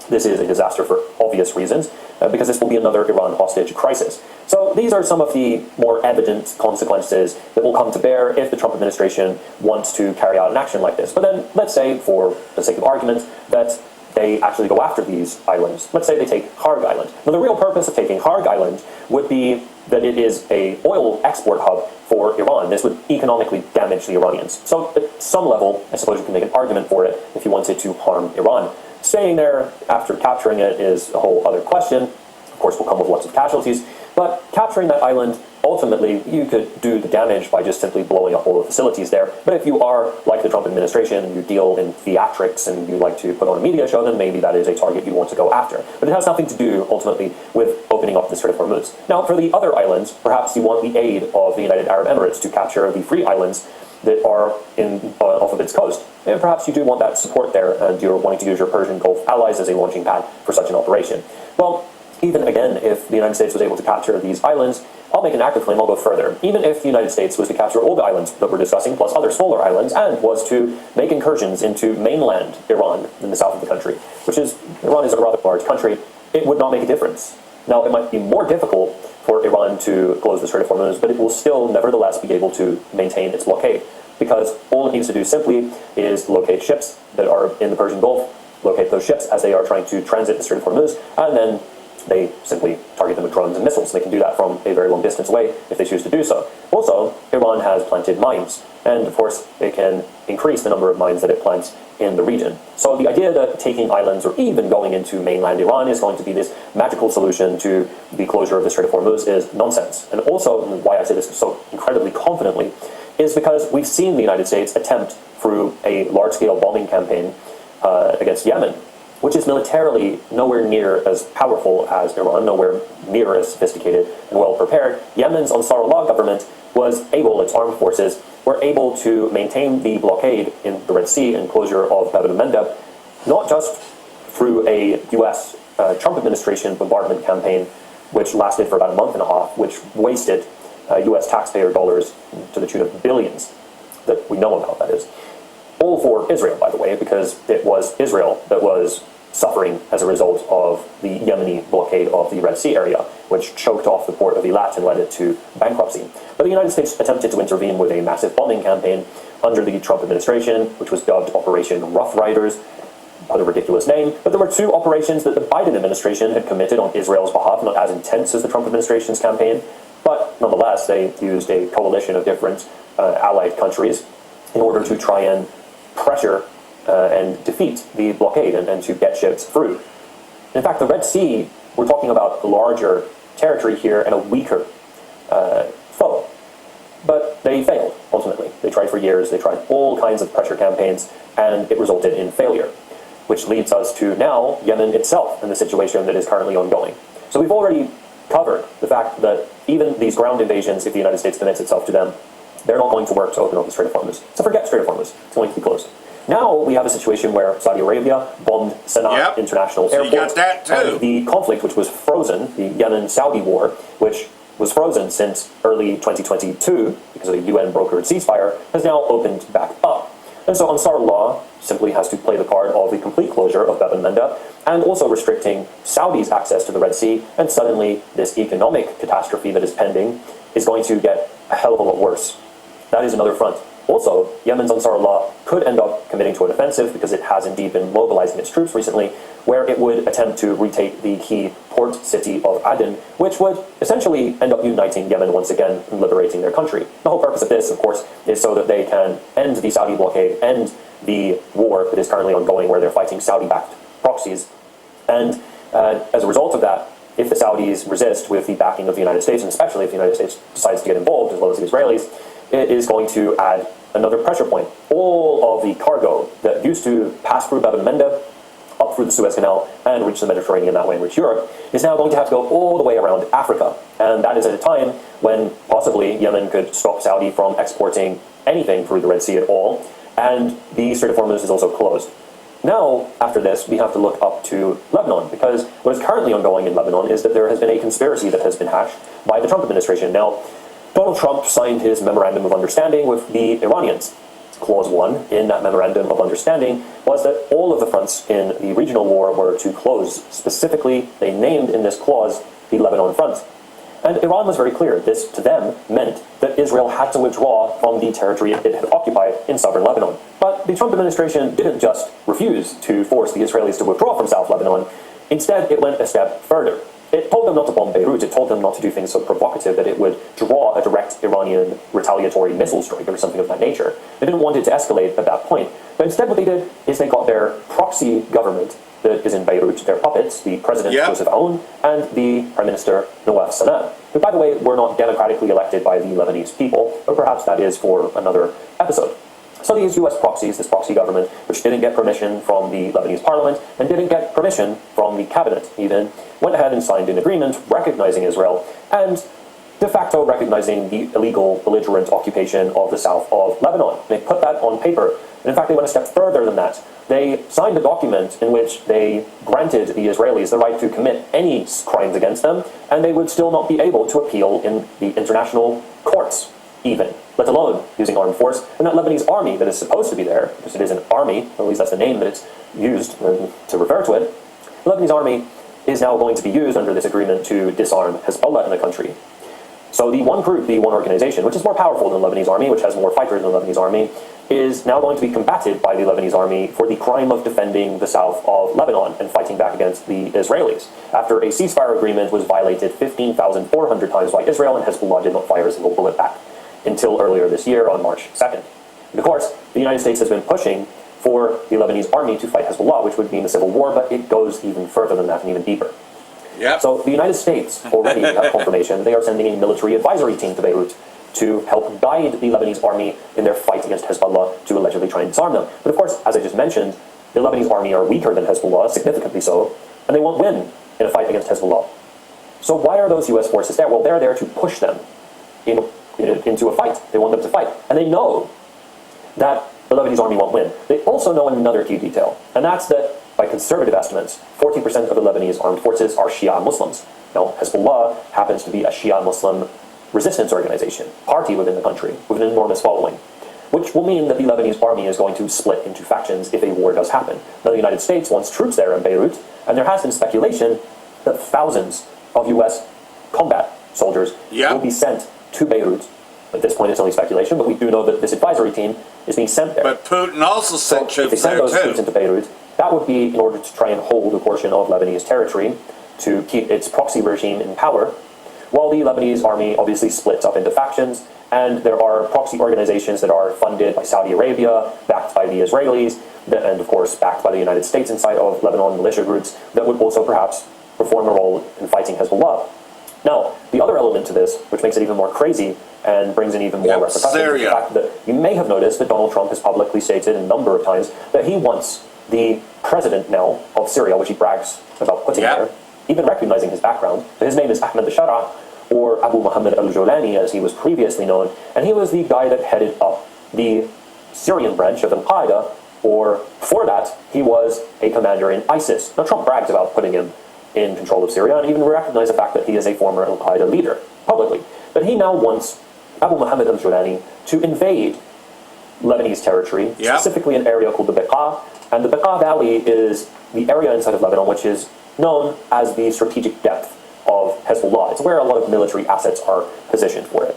Speaker 13: This is a disaster for obvious reasons, because this will be another Iran hostage crisis. So these are some of the more evident consequences that will come to bear if the Trump administration wants to carry out an action like this. But then let's say, for the sake of argument, that they actually go after these islands. Let's say they take Kharg Island. Now, the real purpose of taking Kharg Island would be that it is an oil export hub for Iran. This would economically damage the Iranians. So at some level, I suppose you can make an argument for it if you wanted to harm Iran. Staying there after capturing it is a whole other question. Of course, will come with lots of casualties. But capturing that island, ultimately, you could do the damage by just simply blowing up all the facilities there. But if you are like the Trump administration and you deal in theatrics and you like to put on a media show, then maybe that is a target you want to go after. But it has nothing to do, ultimately, with opening up the Strait of Hormuz. Now, for the other islands, perhaps you want the aid of the United Arab Emirates to capture the free islands that are off of its coast. And perhaps you do want that support there, and you're wanting to use your Persian Gulf allies as a launching pad for such an operation. Well, even again, if the United States was able to capture these islands, I'll make an active claim, I'll go further. Even if the United States was to capture all the islands that we're discussing, plus other smaller islands, and was to make incursions into mainland Iran in the south of the country, which is, Iran is a rather large country, it would not make a difference. Now, it might be more difficult for Iran to close the Strait of Hormuz, but it will still nevertheless be able to maintain its blockade, because all it needs to do simply is locate ships that are in the Persian Gulf, locate those ships as they are trying to transit the Strait of Hormuz, and then They simply target them with drones and missiles. They can do that from a very long distance away if they choose to do so. Also, Iran has planted mines, and of course, it can increase the number of mines that it plants in the region. So the idea that taking islands or even going into mainland Iran is going to be this magical solution to the closure of the Strait of Hormuz is nonsense. And also, why I say this so incredibly confidently, is because we've seen the United States attempt through a large-scale bombing campaign against Yemen, which is militarily nowhere near as powerful as Iran, nowhere near as sophisticated and well prepared. Yemen's Ansar Allah government was able, its armed forces, were able to maintain the blockade in the Red Sea and closure of Bab el-Mandeb, not just through a U.S. Trump administration bombardment campaign, which lasted for about a month and a half, which wasted U.S. taxpayer dollars to the tune of billions that we know about, that is. All for Israel, by the way, because it was Israel that was suffering as a result of the Yemeni blockade of the Red Sea area, which choked off the port of Eilat and led it to bankruptcy. But the United States attempted to intervene with a massive bombing campaign under the Trump administration, which was dubbed Operation Rough Riders, a ridiculous name. But there were two operations that the Biden administration had committed on Israel's behalf, not as intense as the Trump administration's campaign, but nonetheless, they used a coalition of different allied countries in order to try and pressure and defeat the blockade and to get ships through. In fact, the Red Sea, we're talking about a larger territory here and a weaker foe. But they failed, ultimately. They tried for years, they tried all kinds of pressure campaigns, and it resulted in failure, which leads us to now Yemen itself and the situation that is currently ongoing. So we've already covered the fact that even these ground invasions, if the United States commits itself to them, they're not going to work to open up the Strait of Hormuz. So forget Strait of Hormuz. It's going to be closed. Now we have a situation where Saudi Arabia bombed Sana'a International Airport.
Speaker 1: You got that too.
Speaker 13: And the conflict, which was frozen, the Yemen-Saudi war, which was frozen since early 2022 because of a UN-brokered ceasefire, has now opened back up. And so Ansar Allah simply has to play the card of the complete closure of Bab el-Mandeb and also restricting Saudi's access to the Red Sea, and suddenly this economic catastrophe that is pending is going to get a hell of a lot worse. That is another front. Also, Yemen's Ansar Allah could end up committing to an offensive because it has indeed been mobilizing its troops recently, where it would attempt to retake the key port city of Aden, which would essentially end up uniting Yemen once again and liberating their country. The whole purpose of this, of course, is so that they can end the Saudi blockade, end the war that is currently ongoing where they're fighting Saudi-backed proxies. And as a result of that, if the Saudis resist with the backing of the United States, and especially if the United States decides to get involved, as well as the Israelis, it is going to add another pressure point. All of the cargo that used to pass through Bab el-Mandeb, up through the Suez Canal, and reach the Mediterranean that way and reach Europe, is now going to have to go all the way around Africa. And that is at a time when possibly Yemen could stop Saudi from exporting anything through the Red Sea at all, and the Strait of Hormuz is also closed. Now, after this, we have to look up to Lebanon, because what is currently ongoing in Lebanon is that there has been a conspiracy that has been hatched by the Trump administration. Now, Donald Trump signed his Memorandum of Understanding with the Iranians. Clause 1 in that Memorandum of Understanding was that all of the fronts in the regional war were to close. Specifically, they named in this clause the Lebanon front. And Iran was very clear. This, to them, meant that Israel had to withdraw from the territory it had occupied in southern Lebanon. But the Trump administration didn't just refuse to force the Israelis to withdraw from South Lebanon. Instead, it went a step further. It told them not to bomb Beirut. It told them not to do things so provocative that it would draw a direct Iranian retaliatory missile strike or something of that nature. They didn't want it to escalate at that point. But instead what they did is they got their proxy government that is in Beirut, their puppets, the President Joseph Aoun and the Prime Minister Nawaf Salam, who, by the way, were not democratically elected by the Lebanese people, but perhaps that is for another episode. So these U.S. proxies, this proxy government, which didn't get permission from the Lebanese parliament and didn't get permission from the cabinet even, went ahead and signed an agreement recognizing Israel and de facto recognizing the illegal belligerent occupation of the south of Lebanon. They put that on paper. And in fact, they went a step further than that. They signed a document in which they granted the Israelis the right to commit any crimes against them, and they would still not be able to appeal in the international courts, even, let alone using armed force. And that Lebanese army that is supposed to be there, because it is an army, or at least that's the name that it's used to refer to it, the Lebanese army is now going to be used under this agreement to disarm Hezbollah in the country. So the one group, the one organization, which is more powerful than the Lebanese army, which has more fighters than the Lebanese army, is now going to be combated by the Lebanese army for the crime of defending the south of Lebanon and fighting back against the Israelis. After a ceasefire agreement was violated 15,400 times by Israel, and Hezbollah did not fire a single bullet back until earlier this year on March 2nd. And of course, the United States has been pushing for the Lebanese army to fight Hezbollah, which would mean a civil war, but it goes even further than that and even deeper.
Speaker 1: Yep.
Speaker 13: So the United States already have confirmation. They are sending a military advisory team to Beirut to help guide the Lebanese army in their fight against Hezbollah to allegedly try and disarm them. But of course, as I just mentioned, the Lebanese army are weaker than Hezbollah, significantly so, and they won't win in a fight against Hezbollah. So why are those U.S. forces there? Well, they're there to push them into a fight. They want them to fight. And they know that the Lebanese army won't win. They also know another key detail, and that's that by conservative estimates, 40% of the Lebanese armed forces are Shia Muslims. Now, Hezbollah happens to be a Shia Muslim resistance organization, party within the country, with an enormous following, which will mean that the Lebanese army is going to split into factions if a war does happen. Now, the United States wants troops there in Beirut, and there has been speculation that thousands of U.S. combat soldiers will be sent to Beirut. At this point, it's only speculation, but we do know that this advisory team is being sent there.
Speaker 1: But Putin also sent troops there,
Speaker 13: if they send those troops into Beirut, that would be in order to try and hold a portion of Lebanese territory to keep its proxy regime in power, while the Lebanese army obviously splits up into factions, and there are proxy organizations that are funded by Saudi Arabia, backed by the Israelis, and of course backed by the United States inside of Lebanon militia groups that would also perhaps perform a role in fighting Hezbollah. Now, the other element to this, which makes it even more crazy and brings in even more repercussions, is the fact that you may have noticed that Donald Trump has publicly stated a number of times that he wants the president now of Syria, which he brags about putting there, even recognizing his background. So his name is Ahmed al-Shara, or Abu Muhammad al-Jolani, as he was previously known, and he was the guy that headed up the Syrian branch of al-Qaeda, or before that, he was a commander in ISIS. Now, Trump brags about putting him in control of Syria, and even recognized the fact that he is a former al-Qaeda leader, publicly. But he now wants Abu Muhammad al-Jolani to invade Lebanese territory, specifically an area called the Beqa, and the Beqa Valley is the area inside of Lebanon which is known as the strategic depth of Hezbollah. It's where a lot of military assets are positioned for it.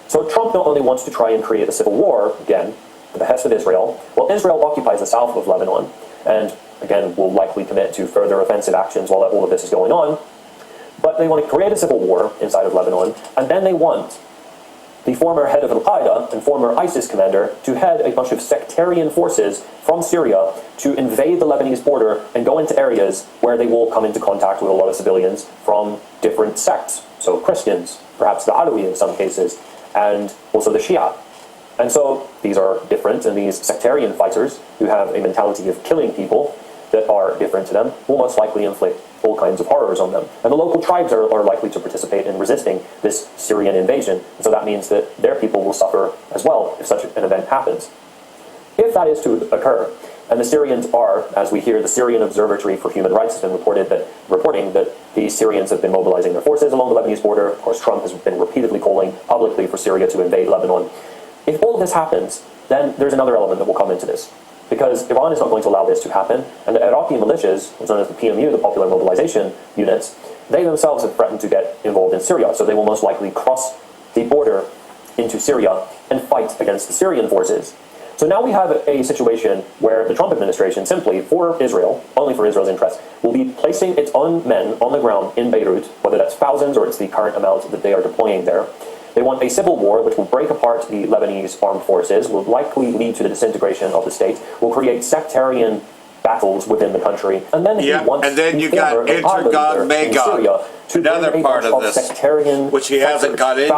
Speaker 13: So Trump not only wants to try and create a civil war, again, at the behest of Israel, well, Israel occupies the south of Lebanon, and again, will likely commit to further offensive actions while all of this is going on, but they want to create a civil war inside of Lebanon, and then they want the former head of al-Qaeda and former ISIS commander to head a bunch of sectarian forces from Syria to invade the Lebanese border and go into areas where they will come into contact with a lot of civilians from different sects. So Christians, perhaps the Alawi in some cases, and also the Shia. And so these are different, and these sectarian fighters who have a mentality of killing people that are different to them will most likely inflict all kinds of horrors on them. And the local tribes are likely to participate in resisting this Syrian invasion. And so that means that their people will suffer as well if such an event happens. If that is to occur, and the Syrians are, as we hear, the Syrian Observatory for Human Rights has been reporting that the Syrians have been mobilizing their forces along the Lebanese border. Of course, Trump has been repeatedly calling publicly for Syria to invade Lebanon. If all of this happens, then there's another element that will come into this. Because Iran is not going to allow this to happen, and the Iraqi militias, what's known as the PMU, the Popular Mobilization Units, they themselves have threatened to get involved in Syria, so they will most likely cross the border into Syria and fight against the Syrian forces. So now we have a situation where the Trump administration, simply for Israel, only for Israel's interests, will be placing its own men on the ground in Beirut, whether that's thousands or it's the current amount that they are deploying there. They want a civil war which will break apart the Lebanese armed forces, will likely lead to the disintegration of the state, will create sectarian battles within the country, and then he wants
Speaker 1: and then you got Intergog Magog, another part of this, which he hasn't got into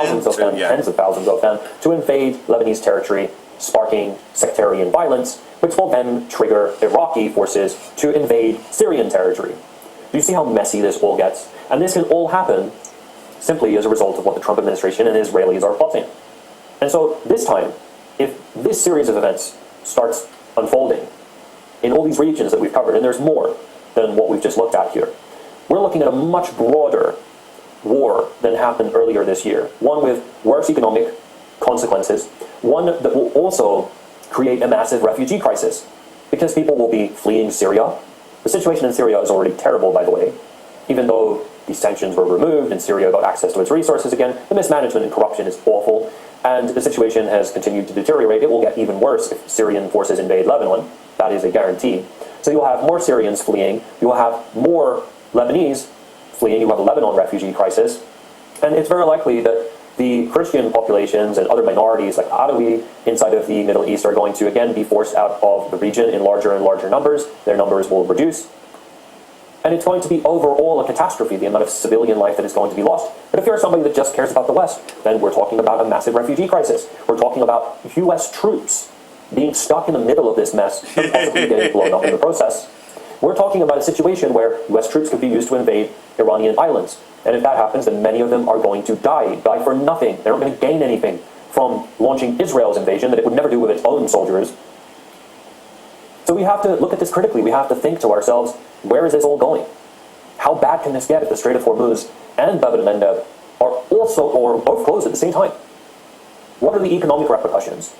Speaker 1: yet.
Speaker 13: Tens of thousands of them, to invade Lebanese territory, sparking sectarian violence, which will then trigger Iraqi forces to invade Syrian territory. Do you see how messy this all gets? And this can all happen simply as a result of what the Trump administration and the Israelis are plotting. And so this time, if this series of events starts unfolding in all these regions that we've covered, and there's more than what we've just looked at here, we're looking at a much broader war than happened earlier this year. One with worse economic consequences, one that will also create a massive refugee crisis, because people will be fleeing Syria. The situation in Syria is already terrible, by the way. even though these sanctions were removed and Syria got access to its resources again, the mismanagement and corruption is awful, and the situation has continued to deteriorate. It will get even worse if Syrian forces invade Lebanon. That is a guarantee. So you'll have more Syrians fleeing, you will have more Lebanese fleeing, you have a Lebanon refugee crisis, and it's very likely that the Christian populations and other minorities like Adawi inside of the Middle East are going to again be forced out of the region in larger and larger numbers. Their numbers will reduce. And it's going to be overall a catastrophe, the amount of civilian life that is going to be lost. But if you're somebody that just cares about the West, then we're talking about a massive refugee crisis. We're talking about US troops being stuck in the middle of this mess and possibly getting blown up in the process. We're talking about a situation where US troops could be used to invade Iranian islands. And if that happens, then many of them are going to die for nothing. They're not going to gain anything from launching Israel's invasion that it would never do with its own soldiers. So we have to look at this critically. We have to think to ourselves, where is this all going? How bad can this get if the Strait of Hormuz and Bab el-Mandeb are also or both closed at the same time? What are the economic repercussions?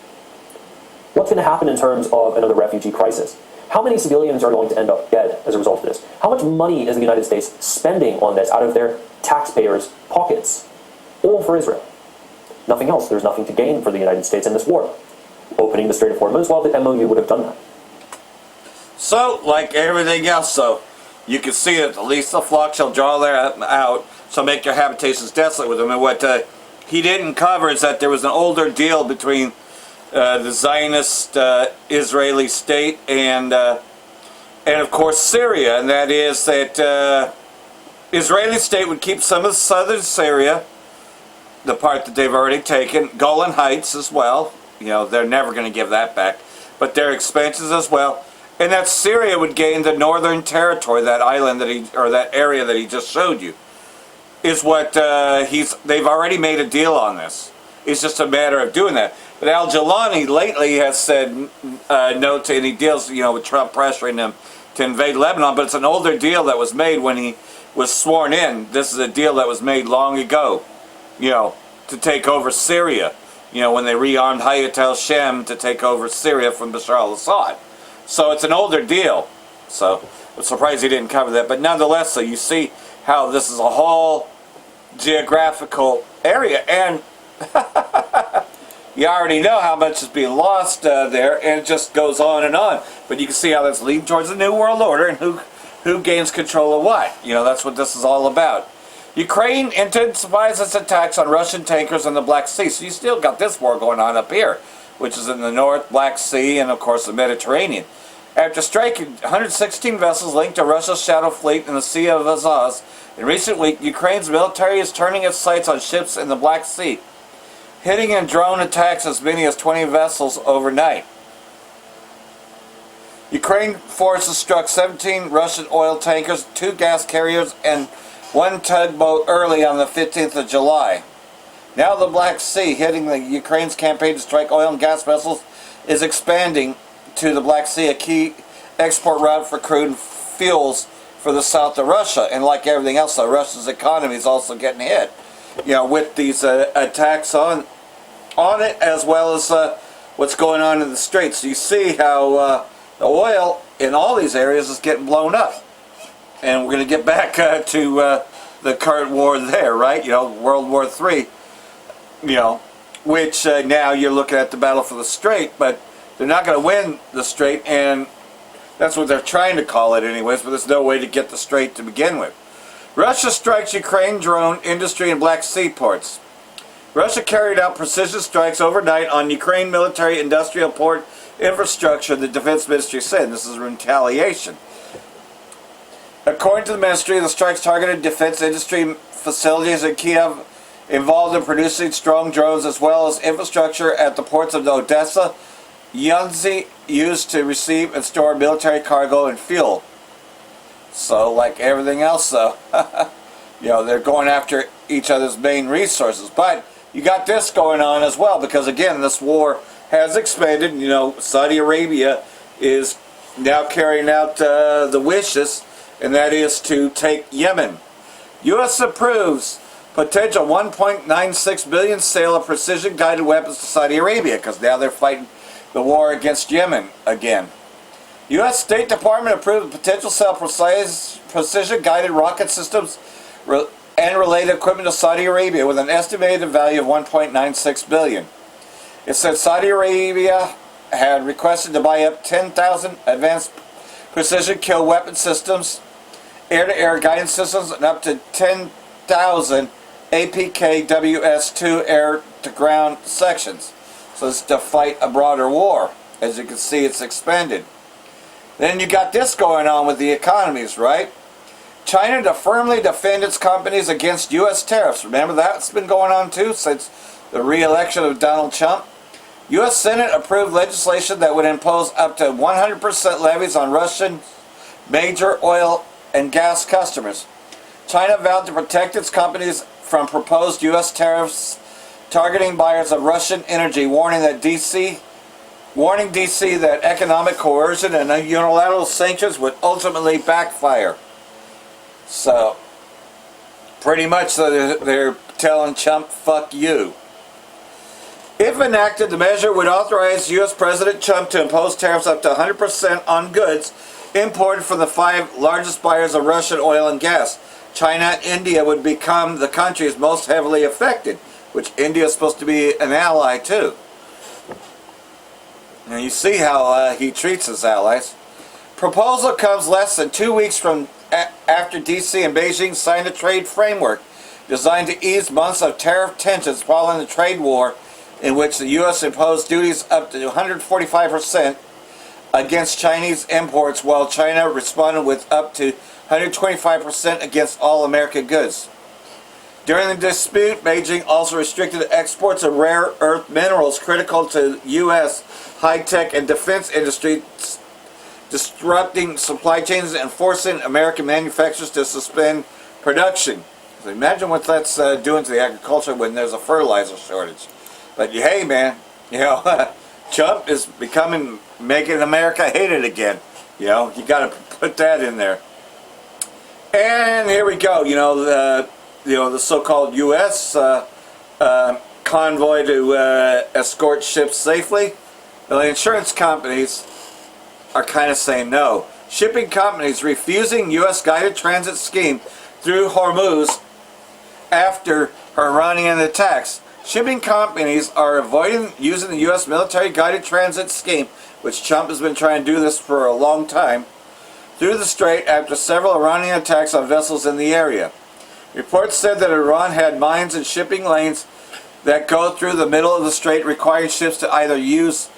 Speaker 13: What's going to happen in terms of another refugee crisis? How many civilians are going to end up dead as a result of this? How much money is the United States spending on this out of their taxpayers' pockets? All for Israel. Nothing else. There's nothing to gain for the United States in this war. Opening the Strait of Hormuz, well, the MOU would have done that.
Speaker 1: So, like everything else, so you can see that at least the flock shall draw their out, so make your habitations desolate with them. And what he didn't cover is that there was an older deal between the Zionist Israeli state and of course Syria, and that is that Israeli state would keep some of southern Syria, the part that they've already taken, Golan Heights as well. You know, they're never going to give that back, but their expansions as well. And that Syria would gain the northern territory, that island that area that he just showed you, is what they've already made a deal on this. It's just a matter of doing that. But Al-Jilani lately has said no to any deals, you know, with Trump pressuring them to invade Lebanon. But it's an older deal that was made when he was sworn in. This is a deal that was made long ago, you know, to take over Syria. You know, when they rearmed Hayat al-Shem to take over Syria from Bashar al-Assad. So it's an older deal. So I'm surprised he didn't cover that. But nonetheless, so you see how this is a whole geographical area. And you already know how much is being lost there. And it just goes on and on. But you can see how that's leading towards the New World Order and who gains control of what. You know, that's what this is all about. Ukraine intensifies its attacks on Russian tankers in the Black Sea. So you still got this war going on up here, which is in the North, Black Sea, and of course the Mediterranean. After striking 116 vessels linked to Russia's Shadow Fleet in the Sea of Azov, in recent weeks, Ukraine's military is turning its sights on ships in the Black Sea, hitting in drone attacks as many as 20 vessels overnight. Ukraine forces struck 17 Russian oil tankers, 2 gas carriers, and 1 tugboat early on the 15th of July. Now the Black Sea, hitting the Ukraine's campaign to strike oil and gas vessels, is expanding to the Black Sea, a key export route for crude and fuels for the south of Russia. And like everything else, Russia's economy is also getting hit, you know, with these attacks on it, as well as what's going on in the Straits. So you see how the oil in all these areas is getting blown up. And we're going to get back to the current war there, right? You know, World War III. You know, which now you're looking at the battle for the Strait, but they're not going to win the Strait, and that's what they're trying to call it anyways, but there's no way to get the Strait to begin with. Russia strikes Ukraine drone industry and Black Sea ports. Russia carried out precision strikes overnight on Ukraine military industrial port infrastructure, the Defense Ministry said. This is retaliation. According to the ministry, the strikes targeted defense industry facilities in Kiev involved in producing strong drones, as well as infrastructure at the ports of Odessa, Yunzi, used to receive and store military cargo and fuel. So, like everything else, though, you know, they're going after each other's main resources. But you got this going on as well, because again, this war has expanded. You know, Saudi Arabia is now carrying out the wishes, and that is to take Yemen. U.S. approves potential $1.96 billion sale of precision-guided weapons to Saudi Arabia, because now they're fighting the war against Yemen again. U.S. State Department approved the potential sale of precision-guided rocket systems and related equipment to Saudi Arabia with an estimated value of $1.96 billion. It said Saudi Arabia had requested to buy up 10,000 advanced precision kill weapon systems, air-to-air guidance systems, and up to 10,000 APKWS-2 air-to-ground sections. So this is to fight a broader war. As you can see, it's expanded. Then you got this going on with the economies, right? China to firmly defend its companies against U.S. tariffs. Remember that's been going on too since the re-election of Donald Trump. U.S. Senate approved legislation that would impose up to 100% levies on Russian major oil and gas customers. China vowed to protect its companies from proposed U.S. tariffs targeting buyers of Russian energy, warning D.C. that economic coercion and unilateral sanctions would ultimately backfire. So, pretty much they're telling Trump, fuck you. If enacted, the measure would authorize U.S. President Trump to impose tariffs up to 100% on goods imported from the 5 largest buyers of Russian oil and gas. China and India would become the countries most heavily affected, which India is supposed to be an ally too. And you see how he treats his allies. Proposal comes less than 2 weeks from after D.C. and Beijing signed a trade framework designed to ease months of tariff tensions following the trade war in which the U.S. imposed duties up to 145% against Chinese imports, while China responded with up to 125% against all American goods. During the dispute, Beijing also restricted exports of rare earth minerals critical to U.S. high-tech and defense industries, disrupting supply chains and forcing American manufacturers to suspend production. So imagine what that's doing to the agriculture when there's a fertilizer shortage. But hey, man, you know, Trump is making America hate it again. You know, you got to put that in there. And here we go. The so-called U.S. Convoy to escort ships safely. The insurance companies are kind of saying no. Shipping companies refusing U.S. guided transit scheme through Hormuz after Iranian attacks. Shipping companies are avoiding using the U.S. military guided transit scheme, which Trump has been trying to do this for a long time, through the strait after several Iranian attacks on vessels in the area. Reports said that Iran had mines and shipping lanes that go through the middle of the strait, requiring ships to either use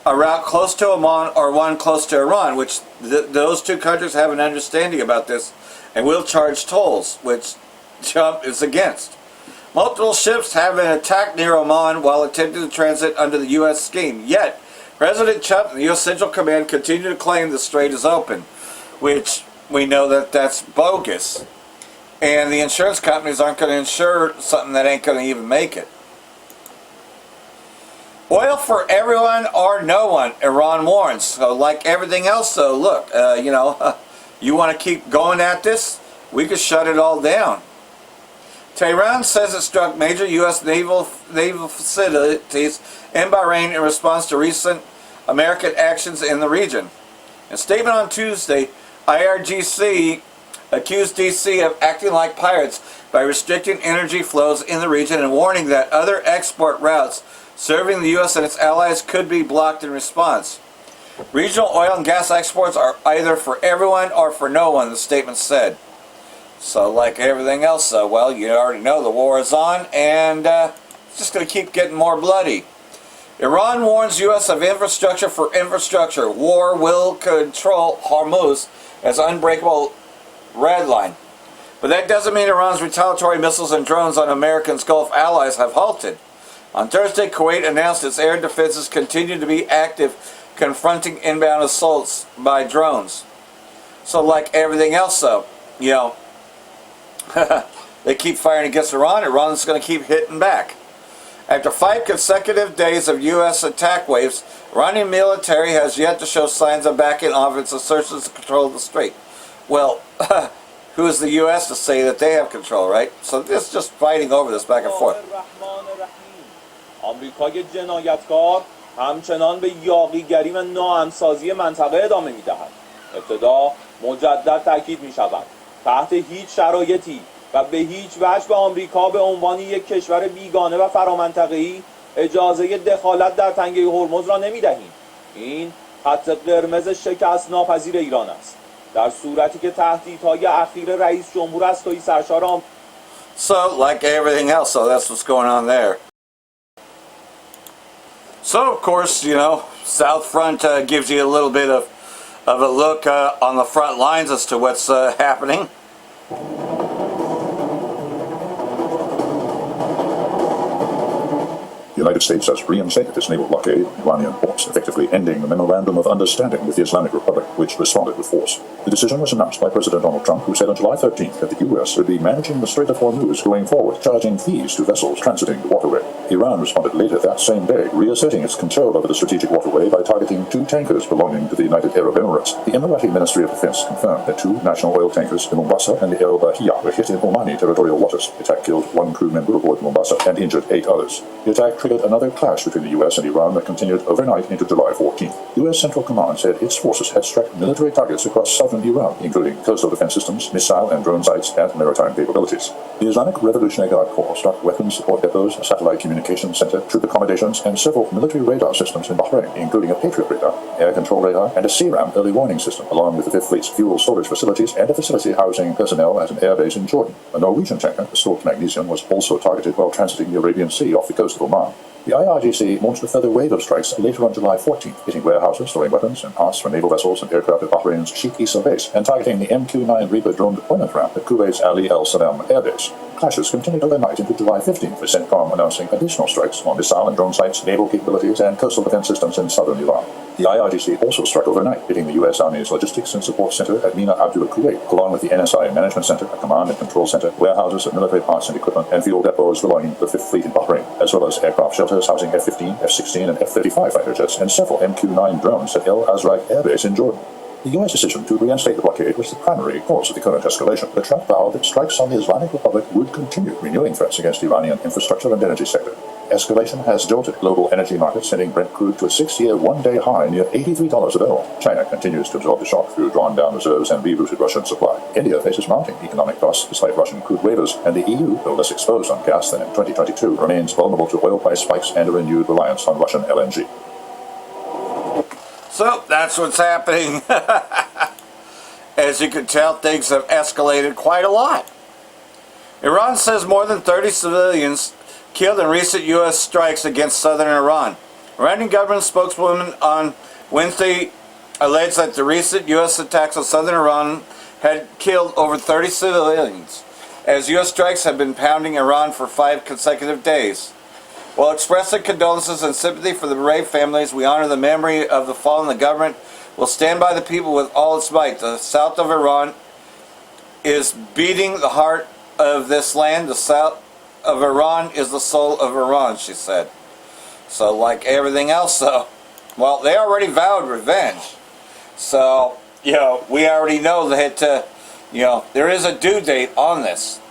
Speaker 1: a route close to Oman or one close to Iran, which those two countries have an understanding about this and will charge tolls, which Trump is against. Multiple ships have been attacked near Oman while attempting to transit under the U.S. scheme. Yet, President Trump and the U.S. Central Command continue to claim the strait is open, which we know that that's bogus. And the insurance companies aren't going to insure something that ain't going to even make it. Oil for everyone or no one, Iran warns. So like everything else, though, look, you want to keep going at this? We could shut it all down. Tehran says it struck major U.S. naval facilities in Bahrain in response to recent American actions in the region. In a statement on Tuesday, IRGC accused D.C. of acting like pirates by restricting energy flows in the region and warning that other export routes serving the U.S. and its allies could be blocked in response. Regional oil and gas exports are either for everyone or for no one, the statement said. So like everything else, well, you already know the war is on, and it's just going to keep getting more bloody. Iran warns U.S. of infrastructure for infrastructure. War will control Hormuz as unbreakable red line. But that doesn't mean Iran's retaliatory missiles and drones on Americans' Gulf allies have halted. On Thursday, Kuwait announced its air defenses continue to be active, confronting inbound assaults by drones. So like everything else, though, they keep firing against Iran. Iran's going to keep hitting back. After 5 consecutive days of U.S. attack waves, Iranian military has yet to show signs of backing off its assertions to control the strait. Well, who is the U.S. to say that they have control, right? So this is just fighting over this back and forth.
Speaker 15: آمریکای جنایتکار همچنان به یاغیگری و ناامن‌سازی منطقه ادامه می‌دهد. ابتدا مجدد تاکید می‌شود تحت هیچ شرایطی و به هیچ وجه به آمریکا به عنوان یک کشور بیگانه و فرامنطقه‌ای اجازه دخالت در تنگه هرمز را نمی‌دهیم. این خط قرمز شکست ناپذیر ایران است. در صورتی که تهدیدهای اخیر رئیس جمهور اسکوئی سرشار
Speaker 1: So, like everything else, so that's what's going on there. So, of course, you know, South Front gives you a little bit of a look on the front lines as to what's happening.
Speaker 16: The United States has reinstated its naval blockade on Iranian ports, effectively ending the Memorandum of Understanding with the Islamic Republic, which responded with force. The decision was announced by President Donald Trump, who said on July 13th that the U.S. would be managing the Strait of Hormuz going forward, charging fees to vessels transiting the waterway. Iran responded later that same day, reasserting its control over the strategic waterway by targeting 2 tankers belonging to the United Arab Emirates. The Emirati Ministry of Defense confirmed that 2 national oil tankers, the Mombasa and the El Bahia, were hit in Omani territorial waters. The attack killed 1 crew member aboard Mombasa and injured 8 others. The attack triggered another clash between the U.S. and Iran that continued overnight into July 14th. U.S. Central Command said its forces had struck military targets across southern Iran, including coastal defense systems, missile and drone sites, and maritime capabilities. The Islamic Revolutionary Guard Corps struck weapons support depots, a satellite communications center, troop accommodations, and several military radar systems in Bahrain, including a Patriot radar, air control radar, and a SeaRAM early warning system, along with the Fifth Fleet's fuel storage facilities and a facility housing personnel at an airbase in Jordan. A Norwegian tanker, the stored magnesium, was also targeted while transiting the Arabian Sea off the coast of Oman. The IRGC launched a further wave of strikes later on July 14th, hitting warehouses storing weapons and parts for naval vessels and aircraft at Bahrain's Sheikh Issa base, and targeting the MQ-9 Reaper drone deployment ramp at Kuwait's Ali Al Salam airbase. Clashes continued overnight into July 15th, with CENTCOM announcing additional strikes on missile and drone sites, naval capabilities, and coastal defense systems in southern Iran. The IRGC also struck overnight, hitting the U.S. Army's Logistics and Support Center at Mina Abdullah, Kuwait, along with the NSI Management Center, a command and control center, warehouses of military parts and equipment, and fuel depots belonging to the Fifth Fleet in Bahrain, as well as aircraft shelters housing F-15, F-16, and F-35 fighter jets, and several MQ-9 drones at El Azraq Air Base in Jordan. The U.S. decision to reinstate the blockade was the primary cause of the current escalation, but Trump vowed that strikes on the Islamic Republic would continue, renewing threats against the Iranian infrastructure and energy sector. Escalation has jolted global energy markets, sending Brent crude to a 6-year, one-day high near $83 a barrel. China continues to absorb the shock through drawn-down reserves and rerouted Russian supply. India faces mounting economic costs despite Russian crude waivers, and the EU, though less exposed on gas than in 2022, remains vulnerable to oil price spikes and a renewed reliance on Russian LNG.
Speaker 1: So, that's what's happening. As you can tell, things have escalated quite a lot. Iran says more than 30 civilians killed in recent U.S. strikes against southern Iran. Iranian government spokeswoman on Wednesday alleged that the recent U.S. attacks on southern Iran had killed over 30 civilians, as U.S. strikes have been pounding Iran for 5 consecutive days. While expressing condolences and sympathy for the brave families, we honor the memory of the fallen. The government will stand by the people with all its might. The south of Iran is beating the heart of this land. The south of Iran is the soul of Iran, she said. So, like everything else, though, well, they already vowed revenge. So, you know, we already know that, you know, there is a due date on this.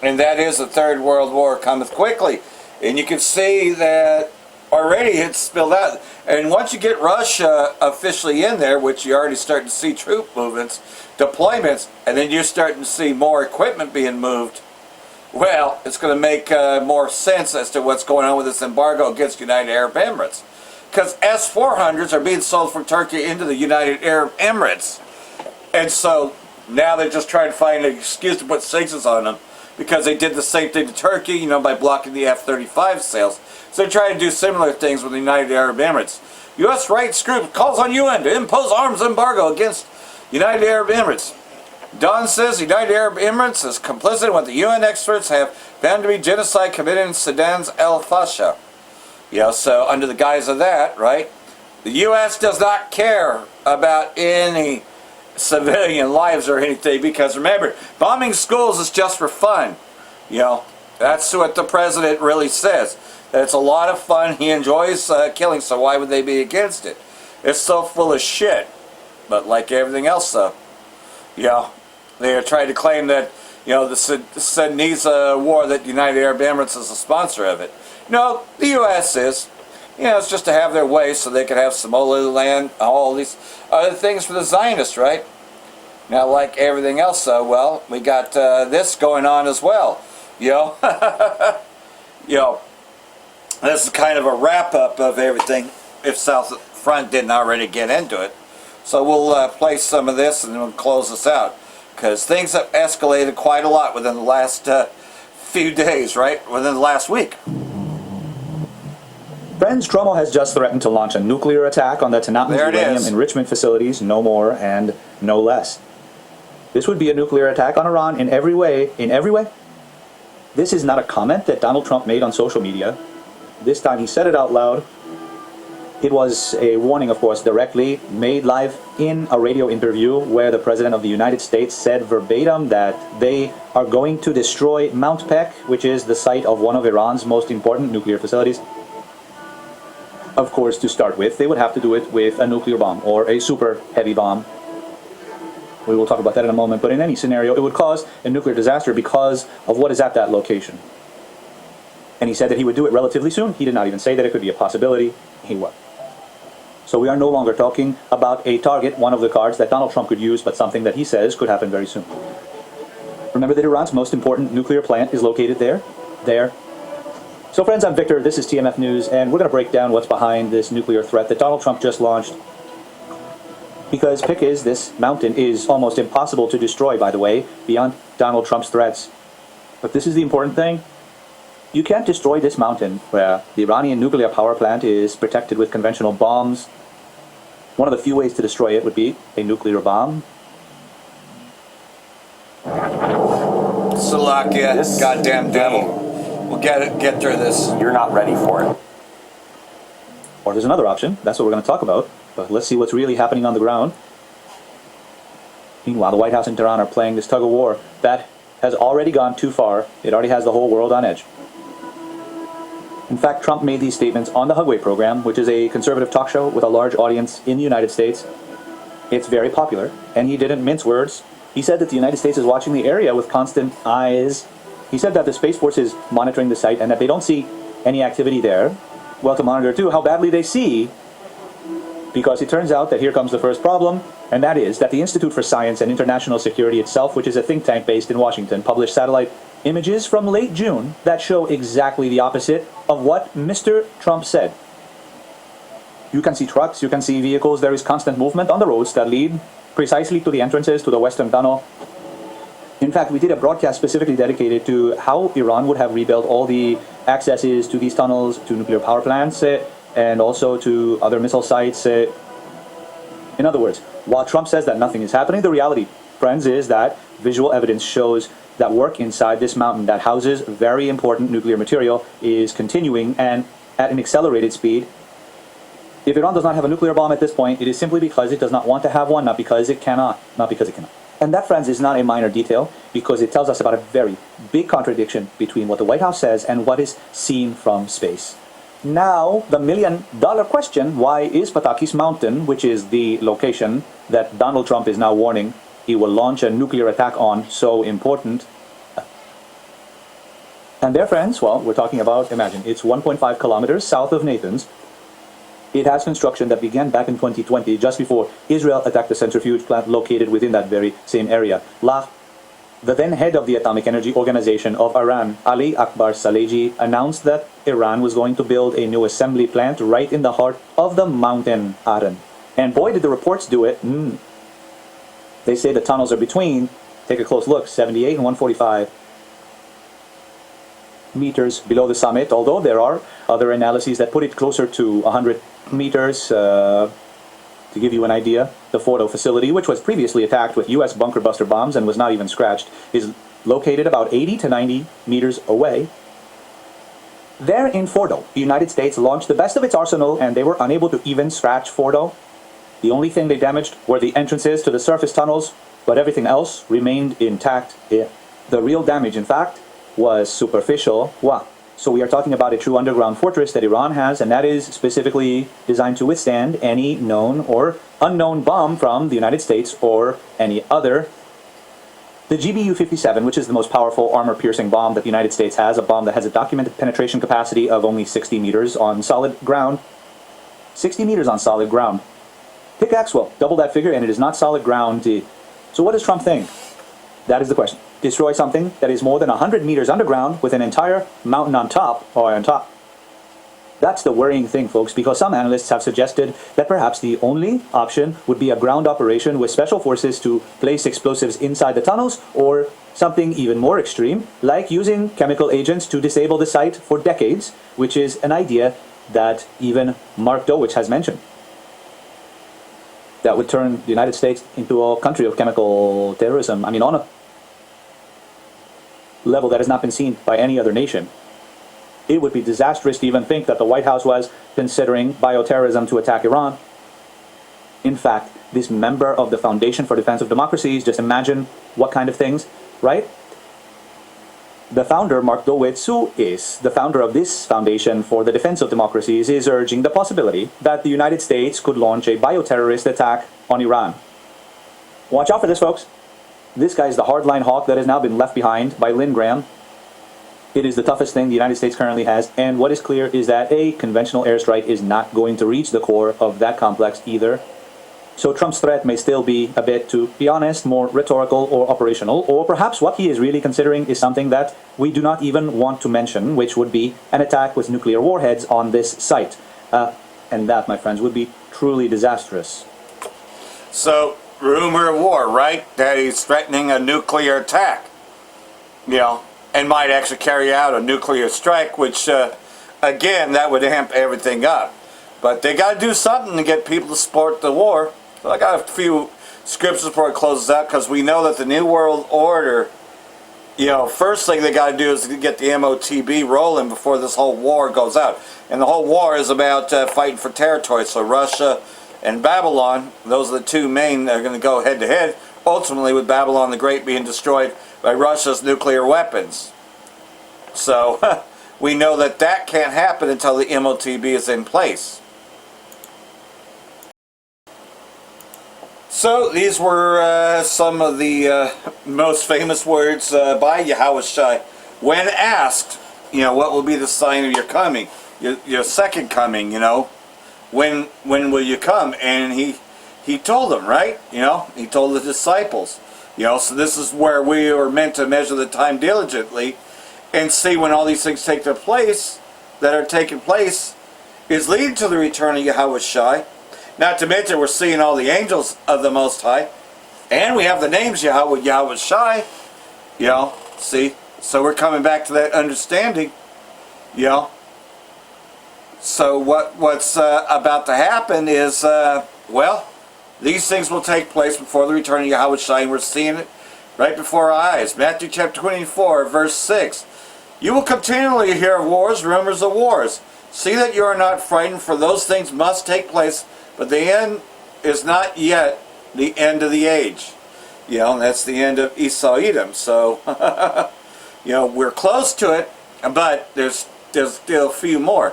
Speaker 1: And that is the Third World War cometh quickly. And you can see that already it's spilled out. And once you get Russia officially in there, which you're already starting to see troop movements, deployments, and then you're starting to see more equipment being moved, well, it's going to make more sense as to what's going on with this embargo against United Arab Emirates. Because S-400s are being sold from Turkey into the United Arab Emirates. And so now they're just trying to find an excuse to put sanctions on them, because they did the same thing to Turkey, you know, by blocking the F-35 sales. So they're trying to do similar things with the United Arab Emirates. U.S. rights group calls on UN to impose arms embargo against United Arab Emirates. Don says the United Arab Emirates is complicit in what the UN experts have found to be genocide committed in Sudan's El Fasher. You know, so under the guise of that, right, the U.S. does not care about any civilian lives or anything, because remember, bombing schools is just for fun. You know, that's what the president really says, that it's a lot of fun. He enjoys killing, so why would they be against it? It's so full of shit. But like everything else, though, you know, they are trying to claim that, you know, the Sudanese war, that United Arab Emirates is a sponsor of it. No, the U.S. is. it's just to have their way so they could have some Holy Land, all these other things for the Zionists, right? Now, like everything else, well, we got this going on as well, this is kind of a wrap-up of everything, if South Front didn't already get into it. So we'll play some of this and then we'll close this out, because things have escalated quite a lot within the last few days, right? Within the last week.
Speaker 17: Friends, Trump has just threatened to launch a nuclear attack on the Tanatans uranium enrichment facilities, no more and no less. This would be a nuclear attack on Iran in every way. In every way? This is not a comment that Donald Trump made on social media. This time he said it out loud. It was a warning, of course, directly made live in a radio interview where the President of the United States said verbatim that they are going to destroy Mount Peck, which is the site of one of Iran's most important nuclear facilities. Of course, to start with, they would have to do it with a nuclear bomb or a super heavy bomb. We will talk about that in a moment, but in any scenario, it would cause a nuclear disaster because of what is at that location. And he said that he would do it relatively soon. He did not even say that it could be a possibility. He would. So we are no longer talking about a target, one of the cards that Donald Trump could use, but something that he says could happen very soon. Remember that Iran's most important nuclear plant is located there. So friends, I'm Victor, this is TMF News, and we're going to break down what's behind this nuclear threat that Donald Trump just launched. Because pick is, this mountain is almost impossible to destroy, by the way, beyond Donald Trump's threats. But this is the important thing. You can't destroy this mountain where the Iranian nuclear power plant is protected with conventional bombs. One of the few ways to destroy it would be a nuclear bomb.
Speaker 1: Slovakia, this goddamn devil. We'll get through this.
Speaker 13: You're not ready for it.
Speaker 17: Or there's another option. That's what we're going to talk about. But let's see what's really happening on the ground. Meanwhile, the White House and Tehran are playing this tug-of-war that has already gone too far. It already has the whole world on edge. In fact, Trump made these statements on the Hugway program, which is a conservative talk show with a large audience in the United States. It's very popular, and he didn't mince words. He said that the United States is watching the area with constant eyes. He said that the Space Force is monitoring the site and that they don't see any activity there. Well, to monitor, too, how badly they see, because it turns out that here comes the first problem, and that is that the Institute for Science and International Security itself, which is a think tank based in Washington, published satellite images from late June that show exactly the opposite of what Mr. Trump said. You can see trucks, you can see vehicles, there is constant movement on the roads that lead precisely to the entrances to the Western Tunnel. In fact, we did a broadcast specifically dedicated to how Iran would have rebuilt all the accesses to these tunnels, to nuclear power plants, and also to other missile sites. In other words, while Trump says that nothing is happening, the reality, friends, is that visual evidence shows that work inside this mountain that houses very important nuclear material is continuing and at an accelerated speed. If Iran does not have a nuclear bomb at this point, it is simply because it does not want to have one, not because it cannot. Not because it cannot. And that, friends, is not a minor detail, because it tells us about a very big contradiction between what the White House says and what is seen from space. Now, the million-dollar question, why is Patakis Mountain, which is the location that Donald Trump is now warning he will launch a nuclear attack on, so important? And there, friends, well, we're talking about, imagine, it's 1.5 kilometers south of Nathans. It has construction that began back in 2020, just before Israel attacked the centrifuge plant located within that very same area. The then head of the Atomic Energy Organization of Iran, Ali Akbar Salehi, announced that Iran was going to build a new assembly plant right in the heart of the mountain, Aran. And boy, did the reports do it. They say the tunnels are between, take a close look, 78 and 145 meters below the summit, although there are other analyses that put it closer to 100 meters. To give you an idea, the Fordo facility, which was previously attacked with U.S. bunker buster bombs and was not even scratched, is located about 80 to 90 meters away. There in Fordo, the United States launched the best of its arsenal, and they were unable to even scratch Fordo. The only thing they damaged were the entrances to the surface tunnels, but everything else remained intact. The real damage, in fact, was superficial. So we are talking about a true underground fortress that Iran has, and that is specifically designed to withstand any known or unknown bomb from the United States or any other The GBU-57, which is the most powerful armor-piercing bomb that the United States has, a bomb that has a documented penetration capacity of only 60 meters on solid ground. 60 meters on solid ground. Pickaxe, well, double that figure, and it is not solid ground. So what does Trump think? That is the question. Destroy something that is more than 100 meters underground with an entire mountain on top, or on top. That's the worrying thing, folks, because some analysts have suggested that perhaps the only option would be a ground operation with special forces to place explosives inside the tunnels, or something even more extreme, like using chemical agents to disable the site for decades, which is an idea that even Mark Dowich has mentioned. That would turn the United States into a country of chemical terrorism. I mean, on a level that has not been seen by any other nation. It would be disastrous to even think that the White House was considering bioterrorism to attack Iran. In fact, this member of the Foundation for Defense of Democracies, just imagine what kind of things, right? The founder, Mark Dowich, who is the founder of this Foundation for the Defense of Democracies, is urging the possibility that the United States could launch a bioterrorist attack on Iran. Watch out for this, folks. This guy is the hardline hawk that has now been left behind by Lynn Graham. It is the toughest thing the United States currently has, and what is clear is that a conventional airstrike is not going to reach the core of that complex either. So Trump's threat may still be a bit, to be honest, more rhetorical or operational, or perhaps what he is really considering is something that we do not even want to mention, which would be an attack with nuclear warheads on this site. And that, my friends, would be truly disastrous.
Speaker 1: So, rumor of war, right? That he's threatening a nuclear attack. You know, and might actually carry out a nuclear strike, which, again, that would amp everything up. But they got to do something to get people to support the war. So I got a few scriptures before it closes out, because we know that the New World Order, you know, first thing they got to do is to get the MOTB rolling before this whole war goes out. And the whole war is about fighting for territory. So Russia and Babylon, those are the two main that are going to go head-to-head, ultimately with Babylon the Great being destroyed by Russia's nuclear weapons. So we know that that can't happen until the MOTB is in place. So these were some of the most famous words by Yahushua when asked, you know, what will be the sign of your coming, your second coming, you know, when will you come? And he told them, right? You know, he told the disciples. You know, so this is where we are meant to measure the time diligently and see when all these things take their place, that are taking place, is leading to the return of Yahushua. Not to mention we're seeing all the angels of the Most High. And we have the names Yahushua. You know, see? So we're coming back to that understanding. You know. So what's about to happen is, well, these things will take place before the return of Yahushua, and we're seeing it right before our eyes. Matthew chapter 24, verse 6. You will continually hear of wars, rumors of wars. See that you are not frightened, for those things must take place, but the end is not yet the end of the age. You know, and that's the end of Esau Edom. So, you know, we're close to it, but there's still a few more.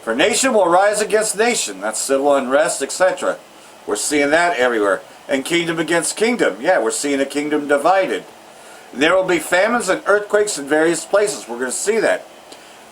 Speaker 1: For nation will rise against nation. That's civil unrest, etc. We're seeing that everywhere. And kingdom against kingdom. Yeah, we're seeing a kingdom divided. There will be famines and earthquakes in various places. We're going to see that.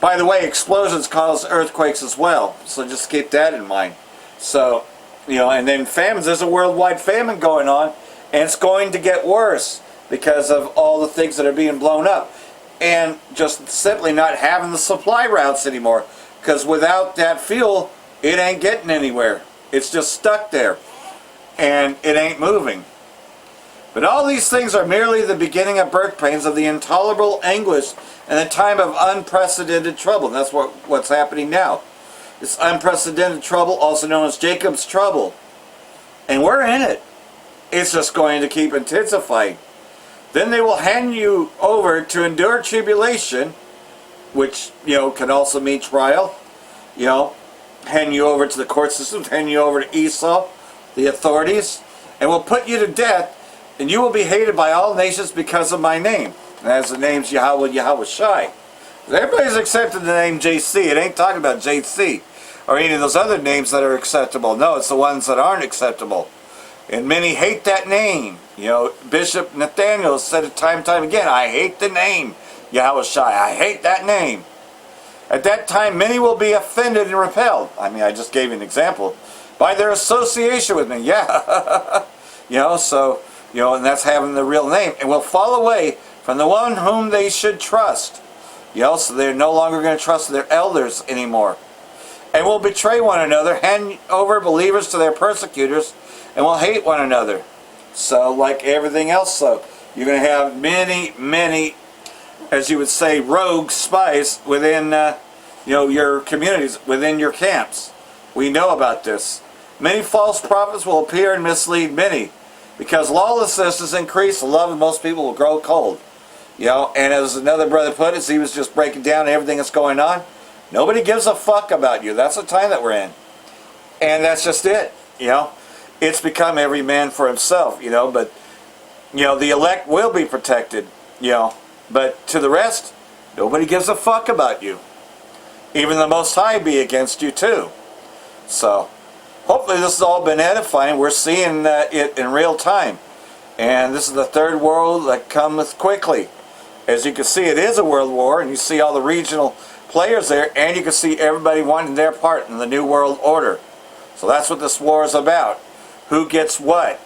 Speaker 1: By the way, explosions cause earthquakes as well. So just keep that in mind. So, you know, and then famines. There's a worldwide famine going on. And it's going to get worse because of all the things that are being blown up. And just simply not having the supply routes anymore. Because without that fuel, it ain't getting anywhere. It's just stuck there. And it ain't moving. But all these things are merely the beginning of birth pains of the intolerable anguish and the time of unprecedented trouble. And that's what's happening now. This unprecedented trouble, also known as Jacob's trouble. And we're in it. It's just going to keep intensifying. Then they will hand you over to endure tribulation, which, you know, can also mean trial. You know, hand you over to the court system, hand you over to Esau, the authorities, and will put you to death, and you will be hated by all nations because of my name. And as the name's Yahushua. Everybody's accepted the name JC. It ain't talking about JC or any of those other names that are acceptable. No, it's the ones that aren't acceptable. And many hate that name. You know, Bishop Nathaniel said it time and time again, I hate the name Yahushua. I hate that name. At that time, many will be offended and repelled. I mean, I just gave you an example. By their association with me. Yeah. You know, so, you know, and that's having the real name. And will fall away from the one whom they should trust. You know, so they're no longer going to trust their elders anymore. And will betray one another, hand over believers to their persecutors, and will hate one another. So, like everything else, so you're going to have many, as you would say, rogue spies within, you know, your communities, within your camps. We know about this. Many false prophets will appear and mislead many. Because lawlessness is increased, the love of most people will grow cold. You know, and as another brother put it, as he was just breaking down everything that's going on, nobody gives a fuck about you. That's the time that we're in. And that's just it, you know. It's become every man for himself, you know, but, you know, the elect will be protected, you know. But to the rest, nobody gives a fuck about you. Even the Most High be against you too. So, hopefully this has all been edifying. We're seeing it in real time. And this is the third world that cometh quickly. As you can see, it is a world war, and you see all the regional players there, and you can see everybody wanting their part in the new world order. So that's what this war is about. Who gets what?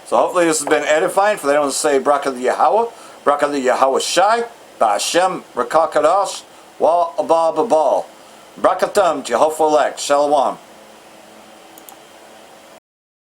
Speaker 1: So hopefully this has been edifying for them to say Bracha the Yahweh, Bracha the Yahweh Shai, Ba'Hashem Rakakadosh, Wa Abba Babal. Brakatam, Jehovah elect, Shalom.